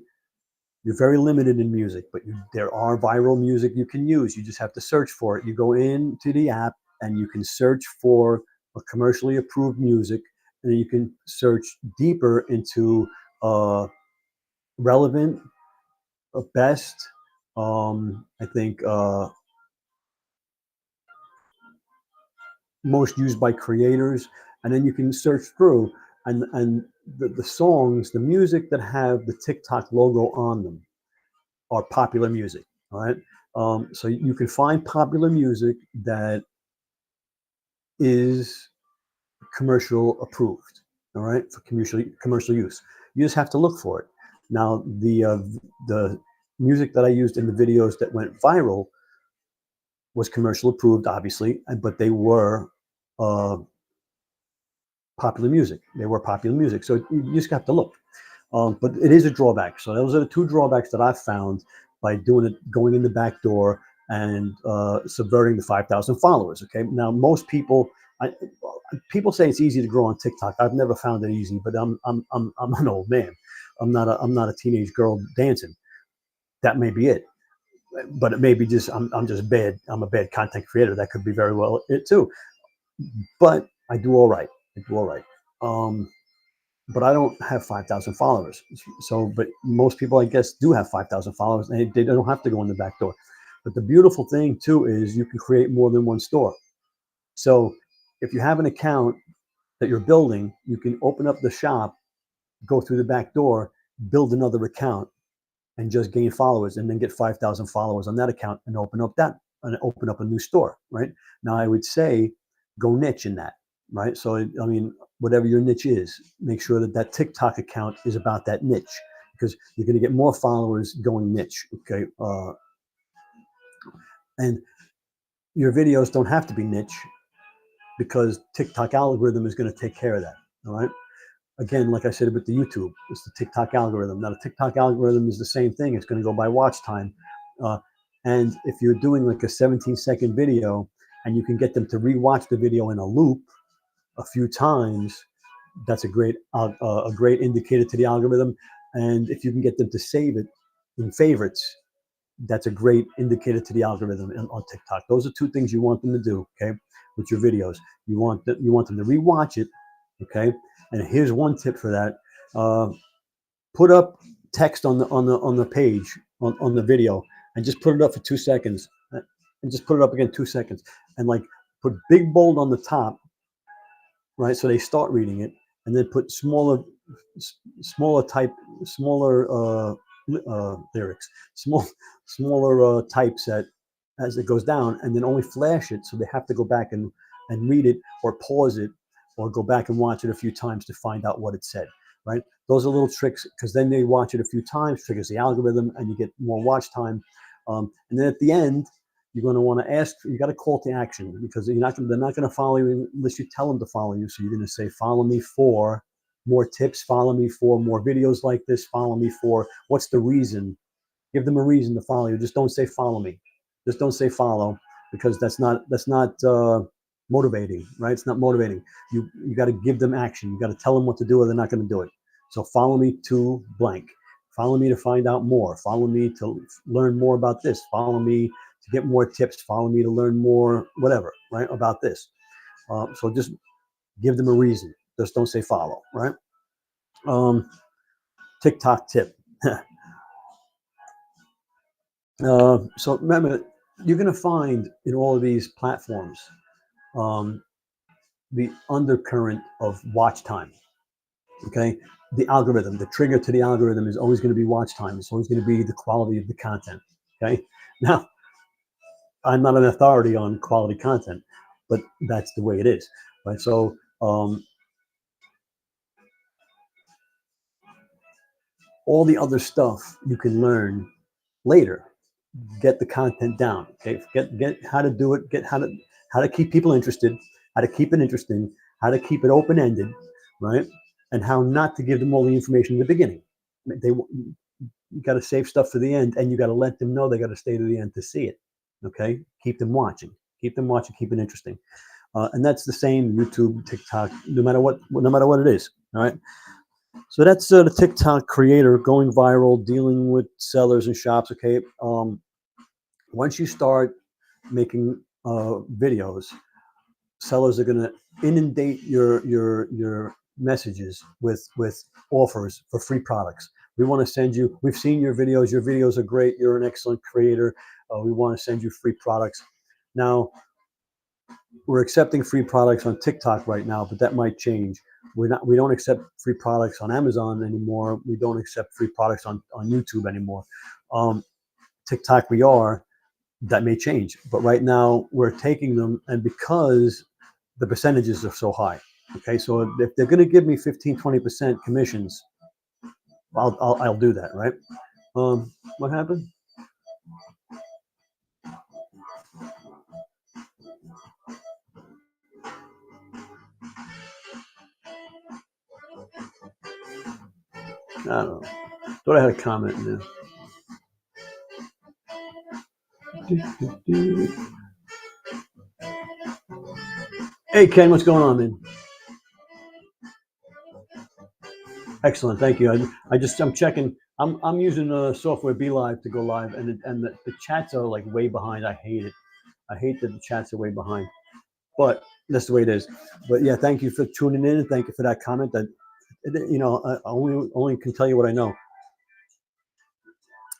you're very limited in music, but there are viral music you can use. You just have to search for it. You go into the app and you can search for a commercially approved music, and then you can search deeper into relevant, best, I think most used by creators, and then you can search through, and the songs, the music that have the TikTok logo on them are popular music. All right, so you can find popular music that is commercial approved. All right, for commercial use. You just have to look for it. Now, the music that I used in the videos that went viral was commercial approved, obviously, but they were popular music. They were popular music. So you just have to look. But it is a drawback. So those are the two drawbacks that I've found by doing it, going in the back door and subverting the 5,000 followers. Okay. Now, most people, people say it's easy to grow on TikTok. I've never found it easy, but I'm an old man. I'm not a teenage girl dancing. That may be it. But it may be just I'm just bad. I'm a bad content creator. That could be very well it too. But I do all right. But I don't have 5,000 followers. So, but most people, I guess, do have 5,000 followers, and they don't have to go in the back door. But the beautiful thing too is you can create more than one store. So if you have an account that you're building, you can open up the shop, go through the back door, build another account, and just gain followers, and then get 5,000 followers on that account and open up a new store. Right now, I would say go niche in that. Right. So, I mean, whatever your niche is, make sure that TikTok account is about that niche, because you're going to get more followers going niche. Okay. And your videos don't have to be niche, because TikTok algorithm is going to take care of that. All right. Again, like I said with the YouTube, it's the TikTok algorithm. Now, the TikTok algorithm is the same thing. It's going to go by watch time. And if you're doing like a 17-second video and you can get them to rewatch the video in a loop a few times, that's a great indicator to the algorithm. And if you can get them to save it in favorites, that's a great indicator to the algorithm on TikTok. Those are two things you want them to do, okay, with your videos. You want them to rewatch it, okay. And here's one tip for that: put up text on the page on the video, and just put it up for 2 seconds, and just put it up again 2 seconds, and like put big bold on the top, right? So they start reading it, and then put smaller smaller type, smaller lyrics, smaller typeset as it goes down, and then only flash it, so they have to go back and read it or pause it or go back and watch it a few times to find out what it said, right? Those are little tricks, because then they watch it a few times, triggers the algorithm, and you get more watch time. And then at the end, you're going to want to ask, you got to call to action, because they're not going to follow you unless you tell them to follow you. So you're going to say, follow me for more tips, follow me for more videos like this, follow me for, what's the reason? Give them a reason to follow you. Just don't say follow me. Just don't say follow, because that's not motivating, right? It's not motivating. You got to give them action. You got to tell them what to do, or they're not going to do it. So follow me to blank. Follow me to find out more. Follow me to learn more about this. Follow me to get more tips. Follow me to learn more, whatever, right, about this. So just give them a reason. Just don't say follow, right? TikTok tip. So remember, you're going to find in all of these platforms the undercurrent of watch time. Okay, the algorithm, the trigger to the algorithm is always going to be watch time. It's always going to be the quality of the content. Okay, now I'm not an authority on quality content, but that's the way it is, right? So all the other stuff you can learn later. Get the content down. Okay, get how to do it. Get how to keep people interested, how to keep it interesting, how to keep it open ended, right? And how not to give them all the information in the beginning. You got to save stuff for the end, and you got to let them know they got to stay to the end to see it. Okay, keep them watching, keep it interesting, and that's the same YouTube, TikTok, no matter what it is. All right. So that's the TikTok creator going viral, dealing with sellers and shops. Okay. Once you start making videos, sellers are going to inundate your messages with offers for free products. We want to send you. We've seen your videos. Your videos are great. You're an excellent creator. We want to send you free products. Now, we're accepting free products on TikTok right now, but that might change. We don't accept free products on Amazon anymore. We don't accept free products on YouTube anymore. TikTok we are. That may change, but right now we're taking them, and because the percentages are so high. Okay, so if they're going to give me 15-20% commissions, I'll do that, right? What happened? I don't know. Thought I had a comment in there. Hey Ken, what's going on, man? Excellent, thank you. I'm checking. I'm using software BeLive to go live, and the chats are like way behind. I hate it. I hate that the chats are way behind, but that's the way it is. But yeah, thank you for tuning in, and thank you for that comment. That I only can tell you what I know,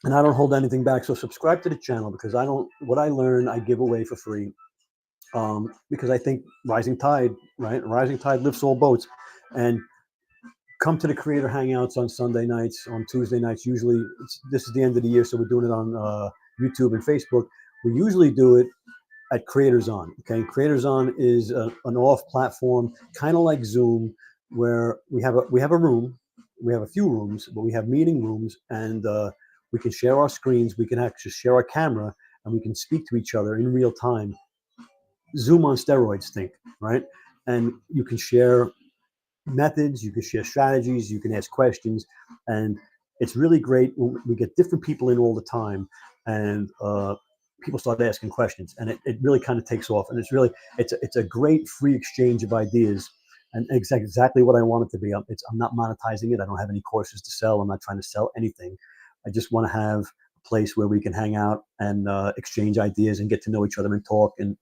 and I don't hold anything back. So subscribe to the channel, because what I learn I give away for free, because I think rising tide lifts all boats. And come to the creator hangouts on Sunday nights, on Tuesday nights. Usually, this is the end of the year, so we're doing it on YouTube and Facebook. We usually do it at CreatorZon. Okay, CreatorZon is an off platform, kind of like Zoom, where we have a room. We have a few rooms, but we have meeting rooms, and we can share our screens. We can actually share our camera, and we can speak to each other in real time. Zoom on steroids, think, right? And you can share methods, you can share strategies, you can ask questions, and it's really great when we get different people in all the time, and people start asking questions, and it really kind of takes off, and it's a great free exchange of ideas, and exactly what I want it to be. I'm not monetizing it. I don't have any courses to sell. I'm not trying to sell anything. I just want to have a place where we can hang out and exchange ideas and get to know each other and talk and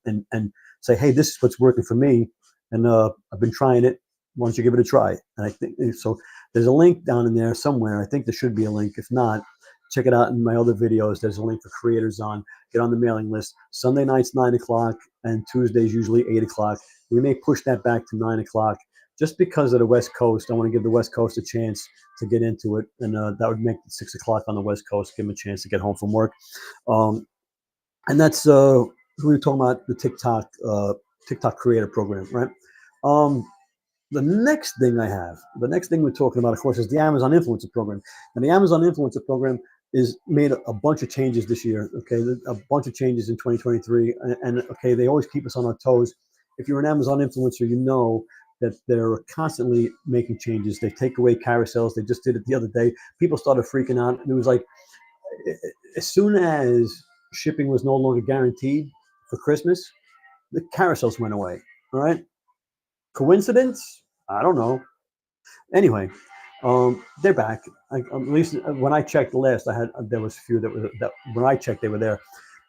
say, hey, this is what's working for me, and I've been trying it. Why don't you give it a try? And I think so. There's a link down in there somewhere. I think there should be a link. If not, check it out in my other videos. There's a link for CreatorZon. Get on the mailing list. Sunday nights 9 o'clock, and Tuesdays usually 8 o'clock. We may push that back to 9 o'clock, just because of the West Coast. I want to give the West Coast a chance to get into it, and that would make it 6 o'clock on the West Coast. Give them a chance to get home from work, and that's we were talking about the TikTok creator program, right? The next thing we're talking about, of course, is the Amazon Influencer Program. And the Amazon Influencer Program is made a bunch of changes this year. Okay, a bunch of changes in 2023, and okay, they always keep us on our toes. If you're an Amazon influencer, you know that they're constantly making changes. They take away carousels. They just did it the other day. People started freaking out. It was like, as soon as shipping was no longer guaranteed for Christmas, the carousels went away. All right. Coincidence? I don't know. Anyway, they're back. At least when I checked last, there was a few that when I checked they were there,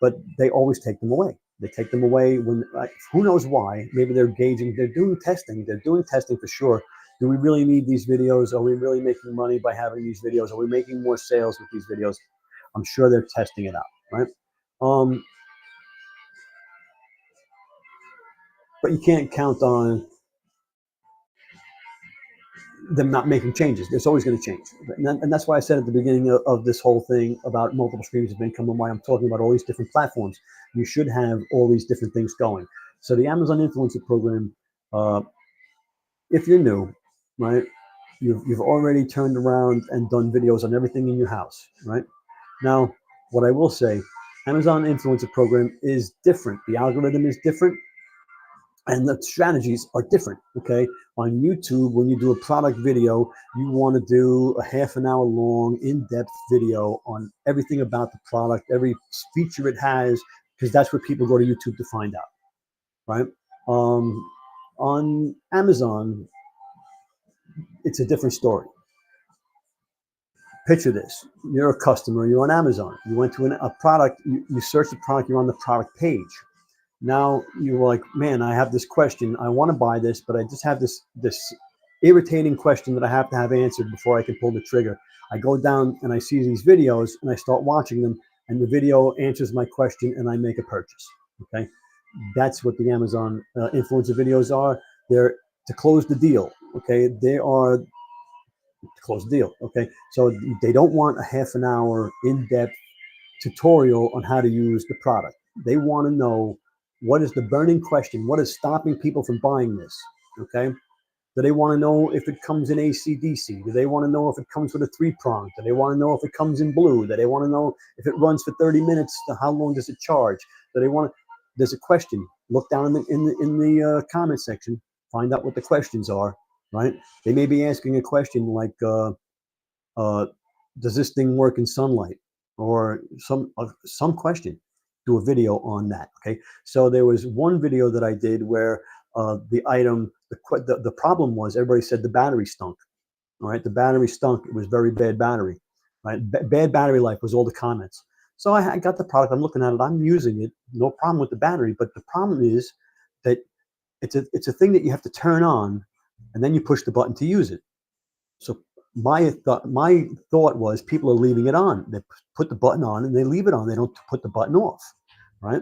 but they always take them away. They take them away when who knows why? Maybe they're gauging. They're doing testing. They're doing testing for sure. Do we really need these videos? Are we really making money by having these videos? Are we making more sales with these videos? I'm sure they're testing it out, right? But you can't count on them not making changes. It's always going to change. And that's why I said at the beginning of this whole thing about multiple streams of income and why I'm talking about all these different platforms. You should have all these different things going. So the Amazon Influencer Program, if you're new, right, you've already turned around and done videos on everything in your house, right? Now, what I will say, Amazon Influencer Program is different. The algorithm is different. And the strategies are different, okay? On YouTube, when you do a product video, you want to do a half an hour long, in-depth video on everything about the product, every feature it has, because that's what people go to YouTube to find out, right? On Amazon, it's a different story. Picture this. You're a customer. You're on Amazon. You went to a product. You search the product. You're on the product page. Now you're like, man, I have this question. I want to buy this, but I just have this irritating question that I have to have answered before I can pull the trigger. I go down and I see these videos and I start watching them, and the video answers my question and I make a purchase. Okay, that's what the Amazon influencer videos are. They're to close the deal. Okay, they are to close the deal. Okay, so they don't want a half an hour in-depth tutorial on how to use the product. They want to know, what is the burning question? What is stopping people from buying this? Okay. Do they want to know if it comes in AC/DC? Do they want to know if it comes with a 3-prong? Do they want to know if it comes in blue? Do they want to know if it runs for 30 minutes? How long does it charge? Do they want to? There's a question. Look down in the comment section. Find out what the questions are. Right? They may be asking a question like, does this thing work in sunlight? Or some question. Do a video on that. Okay, so there was one video that I did where the problem was, everybody said the battery stunk. All right, the battery stunk. It was very bad battery. Right, bad battery life was all the comments. So I got the product. I'm looking at it. I'm using it. No problem with the battery, but the problem is that it's a thing that you have to turn on, and then you push the button to use it. So my thought was, people are leaving it on. They put the button on and they leave it on. They don't put the button off, right?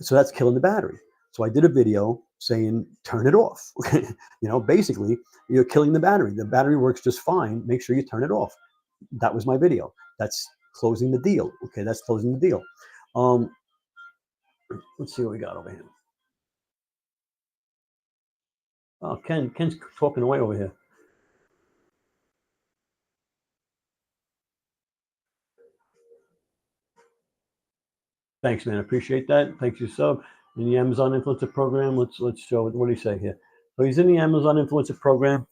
So that's killing the battery. So I did a video saying, turn it off. Basically, you're killing the battery. The battery works just fine. Make sure you turn it off. That was my video. That's closing the deal. Okay, that's closing the deal. Let's see what we got over here. Oh, Ken's talking away over here. Thanks, man. I appreciate that. Thanks, you sub. In the Amazon Influencer Program, let's show it. What do you say here? So he's in the Amazon Influencer Program.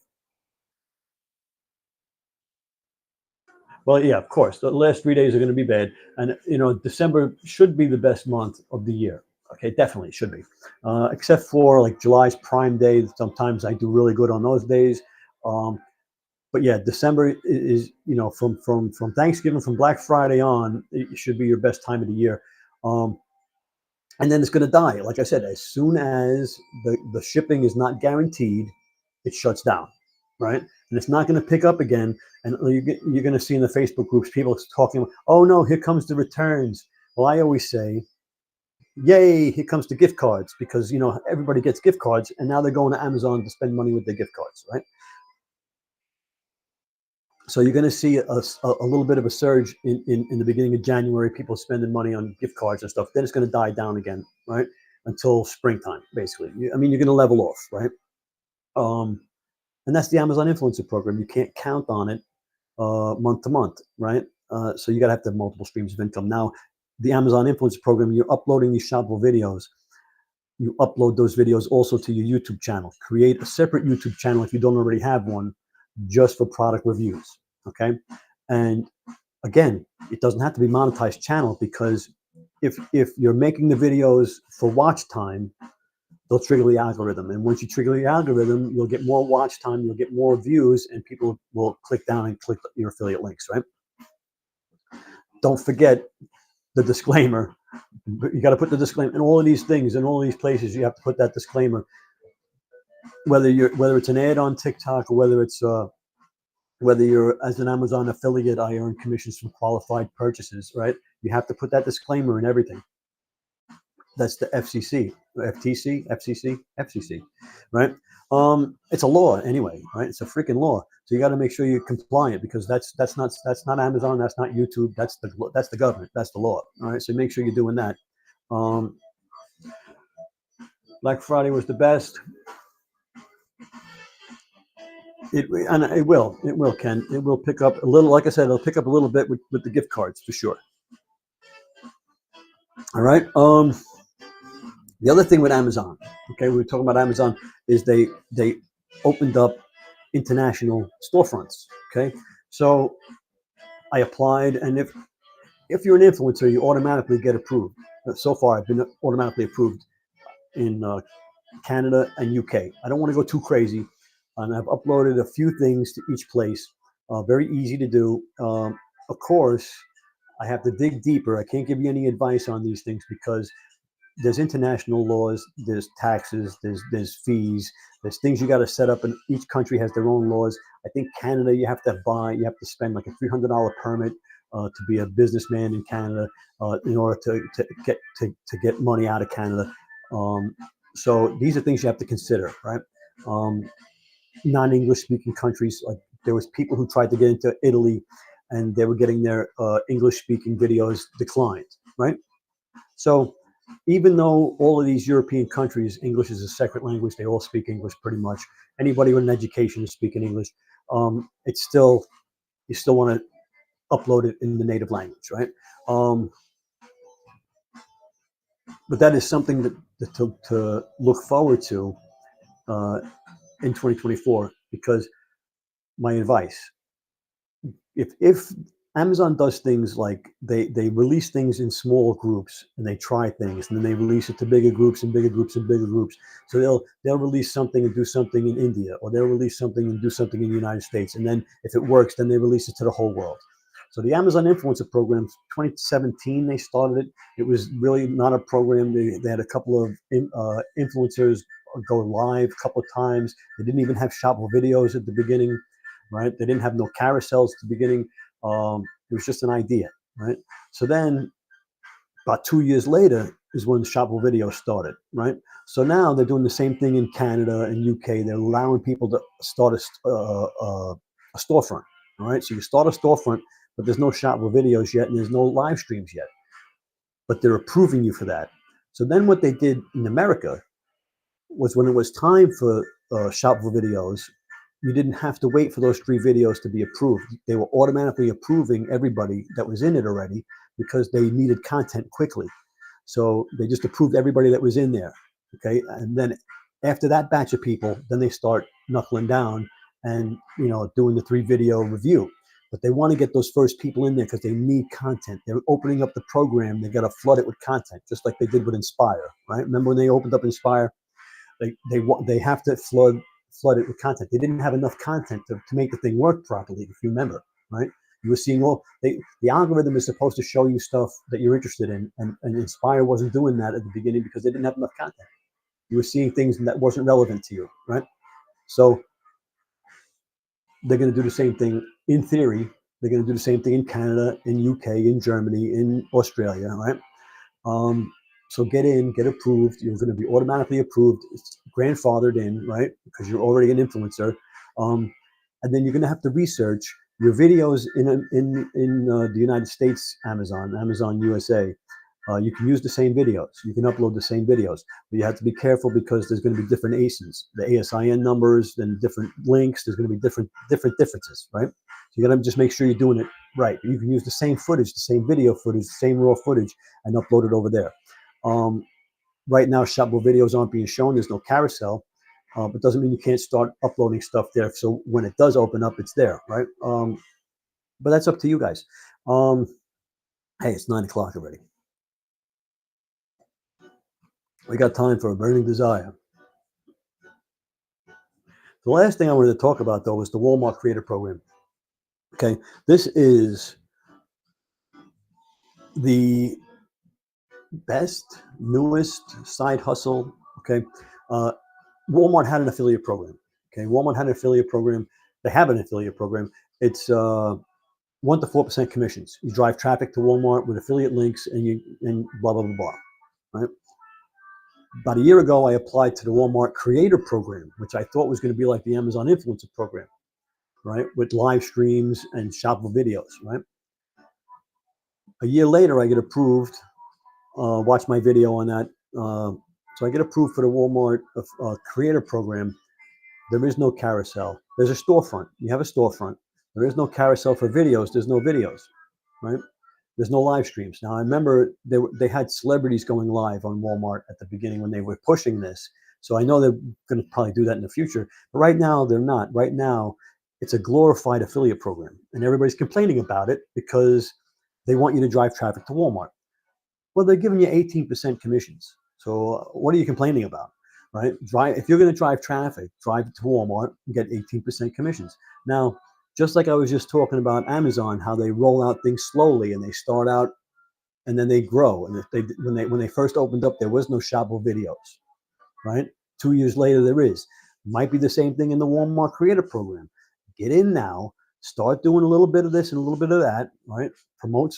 Well, yeah, of course. The last 3 days are going to be bad. And, December should be the best month of the year. Okay, definitely should be. Except for like July's Prime Day. Sometimes I do really good on those days. But yeah, December is, from Thanksgiving, from Black Friday on, it should be your best time of the year. And then it's going to die. Like I said, as soon as the shipping is not guaranteed, it shuts down, right? And it's not going to pick up again. And you're going to see in the Facebook groups, people talking, oh no, here comes the returns. Well, I always say, yay, here comes the gift cards, because everybody gets gift cards, and now they're going to Amazon to spend money with their gift cards, right? So you're going to see a little bit of a surge in the beginning of January, people spending money on gift cards and stuff. Then it's going to die down again, right? Until springtime, basically. I mean, you're going to level off, right? And that's the Amazon Influencer Program. You can't count on it month to month, right? So you got to have multiple streams of income. Now, the Amazon Influencer Program, you're uploading these shoppable videos. You upload those videos also to your YouTube channel. Create a separate YouTube channel if you don't already have one, just for product reviews, okay? And again, it doesn't have to be monetized channel, because if you're making the videos for watch time, they'll trigger the algorithm. And once you trigger the algorithm, you'll get more watch time, you'll get more views, and people will click down and click your affiliate links, right? Don't forget the disclaimer. You got to put the disclaimer in all of these things, in all of these places. You have to put that disclaimer. Whether it's an ad on TikTok, or whether you're as an Amazon affiliate, I earn commissions from qualified purchases, right? You have to put that disclaimer in everything. That's the FCC, right? It's a law anyway, right? It's a freaking law. So you got to make sure you're compliant, because that's not Amazon, that's not YouTube, that's the government, that's the law. All right, so make sure you're doing that. Black Friday was the best. It will, Ken. It will pick up a little. Like I said, it'll pick up a little bit with the gift cards for sure. All right. The other thing with Amazon, okay, we were talking about Amazon, is they opened up international storefronts. Okay, so I applied, and if you're an influencer, you automatically get approved. So far, I've been automatically approved in Canada and UK. I don't want to go too crazy, and I've uploaded a few things to each place. Very easy to do. Of course, I have to dig deeper. I can't give you any advice on these things, because there's international laws, there's taxes, there's fees, there's things you got to set up, and each country has their own laws. I think Canada, you have to spend like a $300 permit to be a businessman in Canada, in order to get money out of Canada. So these are things you have to consider, right? Non-English speaking countries, like there was people who tried to get into Italy, and they were getting their English speaking videos declined, right? So even though all of these European countries, English is a second language, they all speak English pretty much. Anybody with an education is speaking English. It's still, you still want to upload it in the native language, right? But that is something to look forward to in 2024, because my advice, if Amazon does things like they release things in small groups, and they try things, and then they release it to bigger groups and bigger groups and bigger groups. So they'll release something and do something in India, or they'll release something and do something in the United States, and then if it works, then they release it to the whole world. So the Amazon Influencer Program, 2017 they started it. It was really not a program. They had a couple of influencers go live a couple of times. They didn't even have shoppable videos at the beginning, right? They didn't have no carousels at the beginning. It was just an idea, right? So then about 2 years later is when the shoppable video started, right? So now they're doing the same thing in Canada and UK. They're allowing people to start a storefront, all right? So you start a storefront, but there's no shoppable videos yet, and there's no live streams yet, but they're approving you for that. So then what they did in America was, when it was time for shoppable videos, you didn't have to wait for those 3 videos to be approved. They were automatically approving everybody that was in it already, because they needed content quickly. So they just approved everybody that was in there, okay? And then after that batch of people, then they start knuckling down and, doing the 3 video review. But they want to get those first people in there, because they need content. They're opening up the program. They got to flood it with content, just like they did with Inspire, right? Remember when they opened up Inspire? They have to flood it with content. They didn't have enough content to make the thing work properly, if you remember, right? You were seeing the algorithm is supposed to show you stuff that you're interested in, and Inspire wasn't doing that at the beginning, because they didn't have enough content. You were seeing things that wasn't relevant to you, right? So they're going to do the same thing in theory. They're going to do the same thing in Canada, in UK, in Germany, in Australia, right? So get in, get approved. You're going to be automatically approved. It's grandfathered in, right? Because you're already an influencer. And then you're going to have to research your videos in the United States, Amazon USA. You can use the same videos. You can upload the same videos, but you have to be careful because there's going to be different ASINs, the ASIN numbers, then different links. There's going to be different differences, right? So you got to just make sure you're doing it right. You can use the same footage, the same video footage, the same raw footage, and upload it over there. Right now, Shopable videos aren't being shown. There's no carousel, but doesn't mean you can't start uploading stuff there. So when it does open up, it's there, right? But that's up to you guys. Hey, it's 9 o'clock already. We got time for a burning desire. The last thing I wanted to talk about, though, was the Walmart Creator Program. Okay, this is the best, newest side hustle. Okay, Walmart had an affiliate program. Okay, Walmart had an affiliate program. They have an affiliate program. It's 1 to 4% commissions. You drive traffic to Walmart with affiliate links, and blah blah blah blah. Right. About a year ago, I applied to the Walmart Creator Program, which I thought was going to be like the Amazon Influencer Program, right, with live streams and shoppable videos. Right. A year later, I get approved. Watch my video on that. So I get approved for the Walmart Creator Program. There is no carousel. There's a storefront. You have a storefront. There is no carousel for videos. There's no videos, right? There's no live streams. Now, I remember they had celebrities going live on Walmart at the beginning when they were pushing this. So I know they're going to probably do that in the future. But right now, they're not. Right now, it's a glorified affiliate program. And everybody's complaining about it because they want you to drive traffic to Walmart. Well, they're giving you 18% commissions. So what are you complaining about, right? If you're going to drive traffic, drive to Walmart and get 18% commissions. Now, just like I was just talking about Amazon, how they roll out things slowly and they start out and then they grow. And when they first opened up, there was no shoppable videos, right? 2 years later, there is. Might be the same thing in the Walmart Creator Program. Get in now, start doing a little bit of this and a little bit of that, right? Promote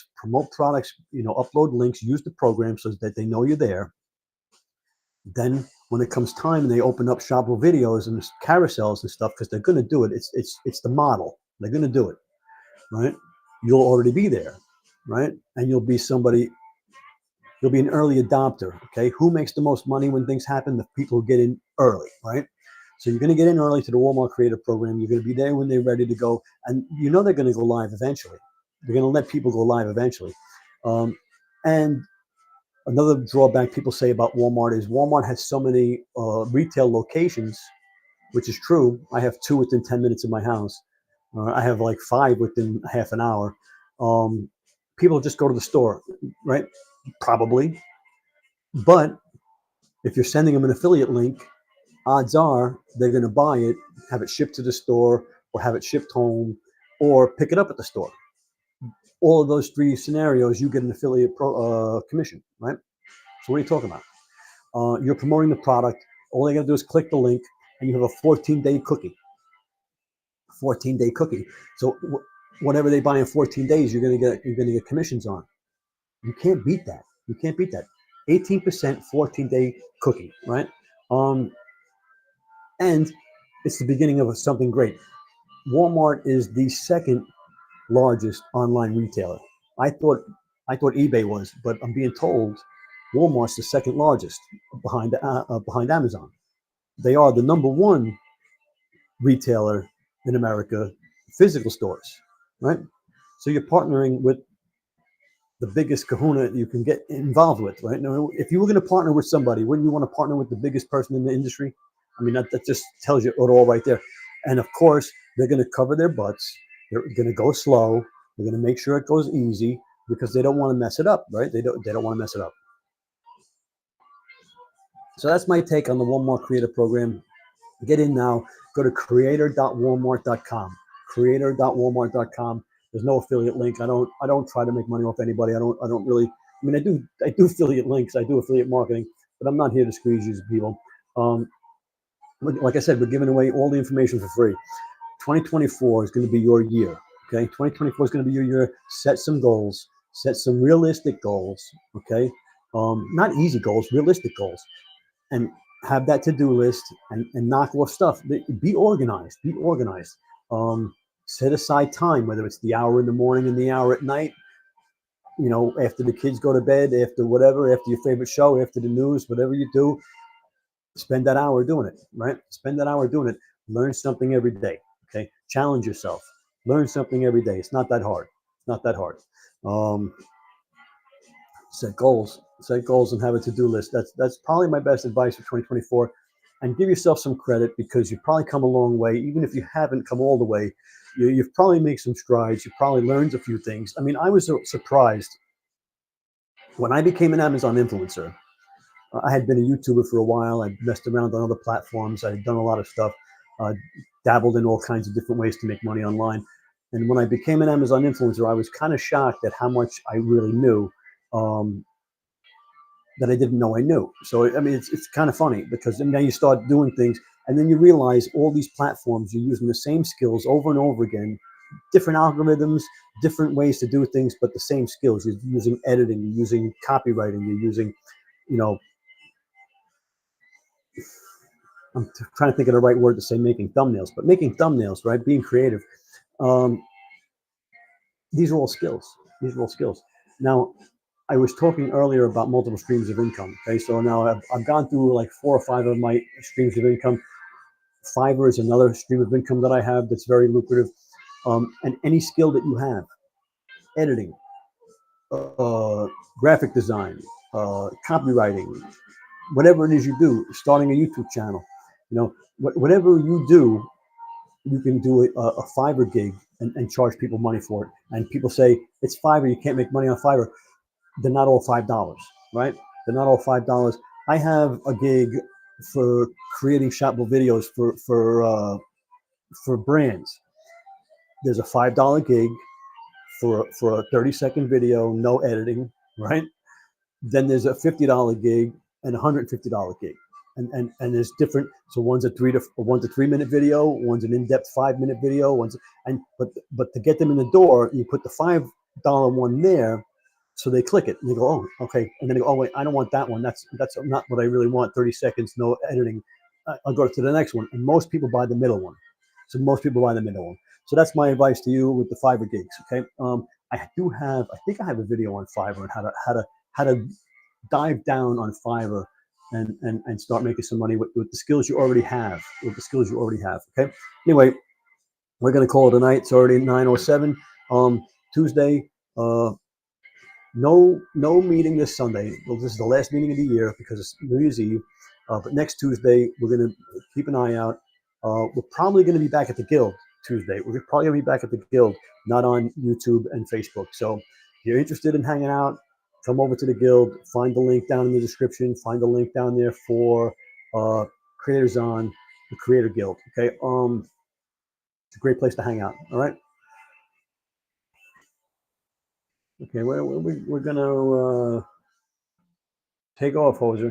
products, upload links, use the program so that they know you're there. Then when it comes time and they open up shoppable videos and carousels and stuff, because they're going to do it, it's the model. They're going to do it, right? You'll already be there, right? And you'll be an early adopter, okay? Who makes the most money when things happen? The people who get in early, right? So you're going to get in early to the Walmart Creator Program. You're going to be there when they're ready to go. And they're going to go live eventually. They're going to let people go live eventually. And another drawback people say about Walmart is Walmart has so many retail locations, which is true. I have 2 within 10 minutes of my house. I have like 5 within half an hour. People just go to the store, right? Probably. But if you're sending them an affiliate link, odds are they're going to buy it, have it shipped to the store, or have it shipped home, or pick it up at the store. All of those 3 scenarios, you get an affiliate commission, right? So what are you talking about? You're promoting the product. All they got to do is click the link, and you have a 14-day cookie. 14-day cookie. So whatever they buy in 14 days, you're going to get commissions on. You can't beat that. 18% 14-day cookie, right? And it's the beginning of something great. Walmart is the second largest online retailer. I thought eBay was, but I'm being told Walmart's the second largest behind Amazon. They are the number 1 retailer in America, physical stores, right? So you're partnering with the biggest kahuna you can get involved with, right? Now, if you were going to partner with somebody, wouldn't you want to partner with the biggest person in the industry? I mean, that just tells you it all right there. And of course, they're going to cover their butts. They're going to go slow. They're going to make sure it goes easy because they don't want to mess it up, right? They don't want to mess it up. So that's my take on the Walmart Creator Program. Get in now. Go to creator.walmart.com. Creator.walmart.com. There's no affiliate link. I don't try to make money off anybody. I don't really. I mean, I do affiliate links. I do affiliate marketing, but I'm not here to squeeze you people. Like I said, we're giving away all the information for free. 2024 is going to be your year. Okay, 2024 is going to be your year. Set some goals. Set some realistic goals. Okay, not easy goals, realistic goals, and have that to-do list and knock off stuff. Be organized. Be organized. Set aside time, whether it's the hour in the morning and the hour at night. You know, after the kids go to bed, after whatever, after your favorite show, after the news, whatever you do, spend that hour doing it. Right? Spend that hour doing it. Learn something every day. Okay. Challenge yourself. Learn something every day. It's not that hard. It's not that hard. Set goals and have a to-do list. That's probably my best advice for 2024. And give yourself some credit, because you've probably come a long way. Even if you haven't come all the way, you've probably made some strides. You've probably learned a few things. I mean, I was surprised when I became an Amazon influencer. I had been a YouTuber for a while. I messed around on other platforms. I had done a lot of stuff, dabbled in all kinds of different ways to make money online. And when I became an Amazon influencer, I was kind of shocked at how much I really knew. That I didn't know I knew. So, I mean, it's kind of funny, because now you start doing things and then you realize all these platforms, you're using the same skills over and over again, different algorithms, different ways to do things, but the same skills. You're using editing, you're using copywriting, you're using, you know, I'm trying to think of the right word to say, making thumbnails, but making thumbnails, right? Being creative. These are all skills. These are all skills. Now, I was talking earlier about multiple streams of income. Okay, so now I've gone through like 4 or 5 of my streams of income. Fiverr is another stream of income that I have that's very lucrative. And any skill that you have, editing, graphic design, copywriting, whatever it is you do, starting a YouTube channel, you know, whatever you do, you can do a Fiverr gig and charge people money for it. And people say, it's Fiverr, you can't make money on Fiverr. They're not all $5, right? They're not all $5. I have a gig for creating shoppable videos for brands. There's a $5 gig for a 30-second video, no editing, right? Then there's a $50 gig and a $150 gig. And there's different. So one's a 3 minute video, one's an in-depth 5-minute video, but to get them in the door, you put the $5 one there, so they click it and they go, oh, okay, and then they go, oh wait, I don't want that one. That's not what I really want. 30 seconds, no editing. I'll go to the next one, and most people buy the middle one. So most people buy the middle one. So that's my advice to you with the Fiverr gigs. Okay, I think I have a video on Fiverr on how to dive down on Fiverr and start making some money with the skills you already have. Okay. Anyway, we're gonna call it a night. It's already 9:07. Tuesday. No meeting this Sunday. Well, this is the last meeting of the year because it's New Year's Eve. But next Tuesday, we're going to keep an eye out. We're probably going to be back at the Guild Tuesday. We're probably going to be back at the Guild, not on YouTube and Facebook. So if you're interested in hanging out, come over to the Guild. Find the link down in the description. Find the link down there for CreatorZon, the Creator Guild. Okay. It's a great place to hang out. All right. Okay, we're gonna take off, Hoser.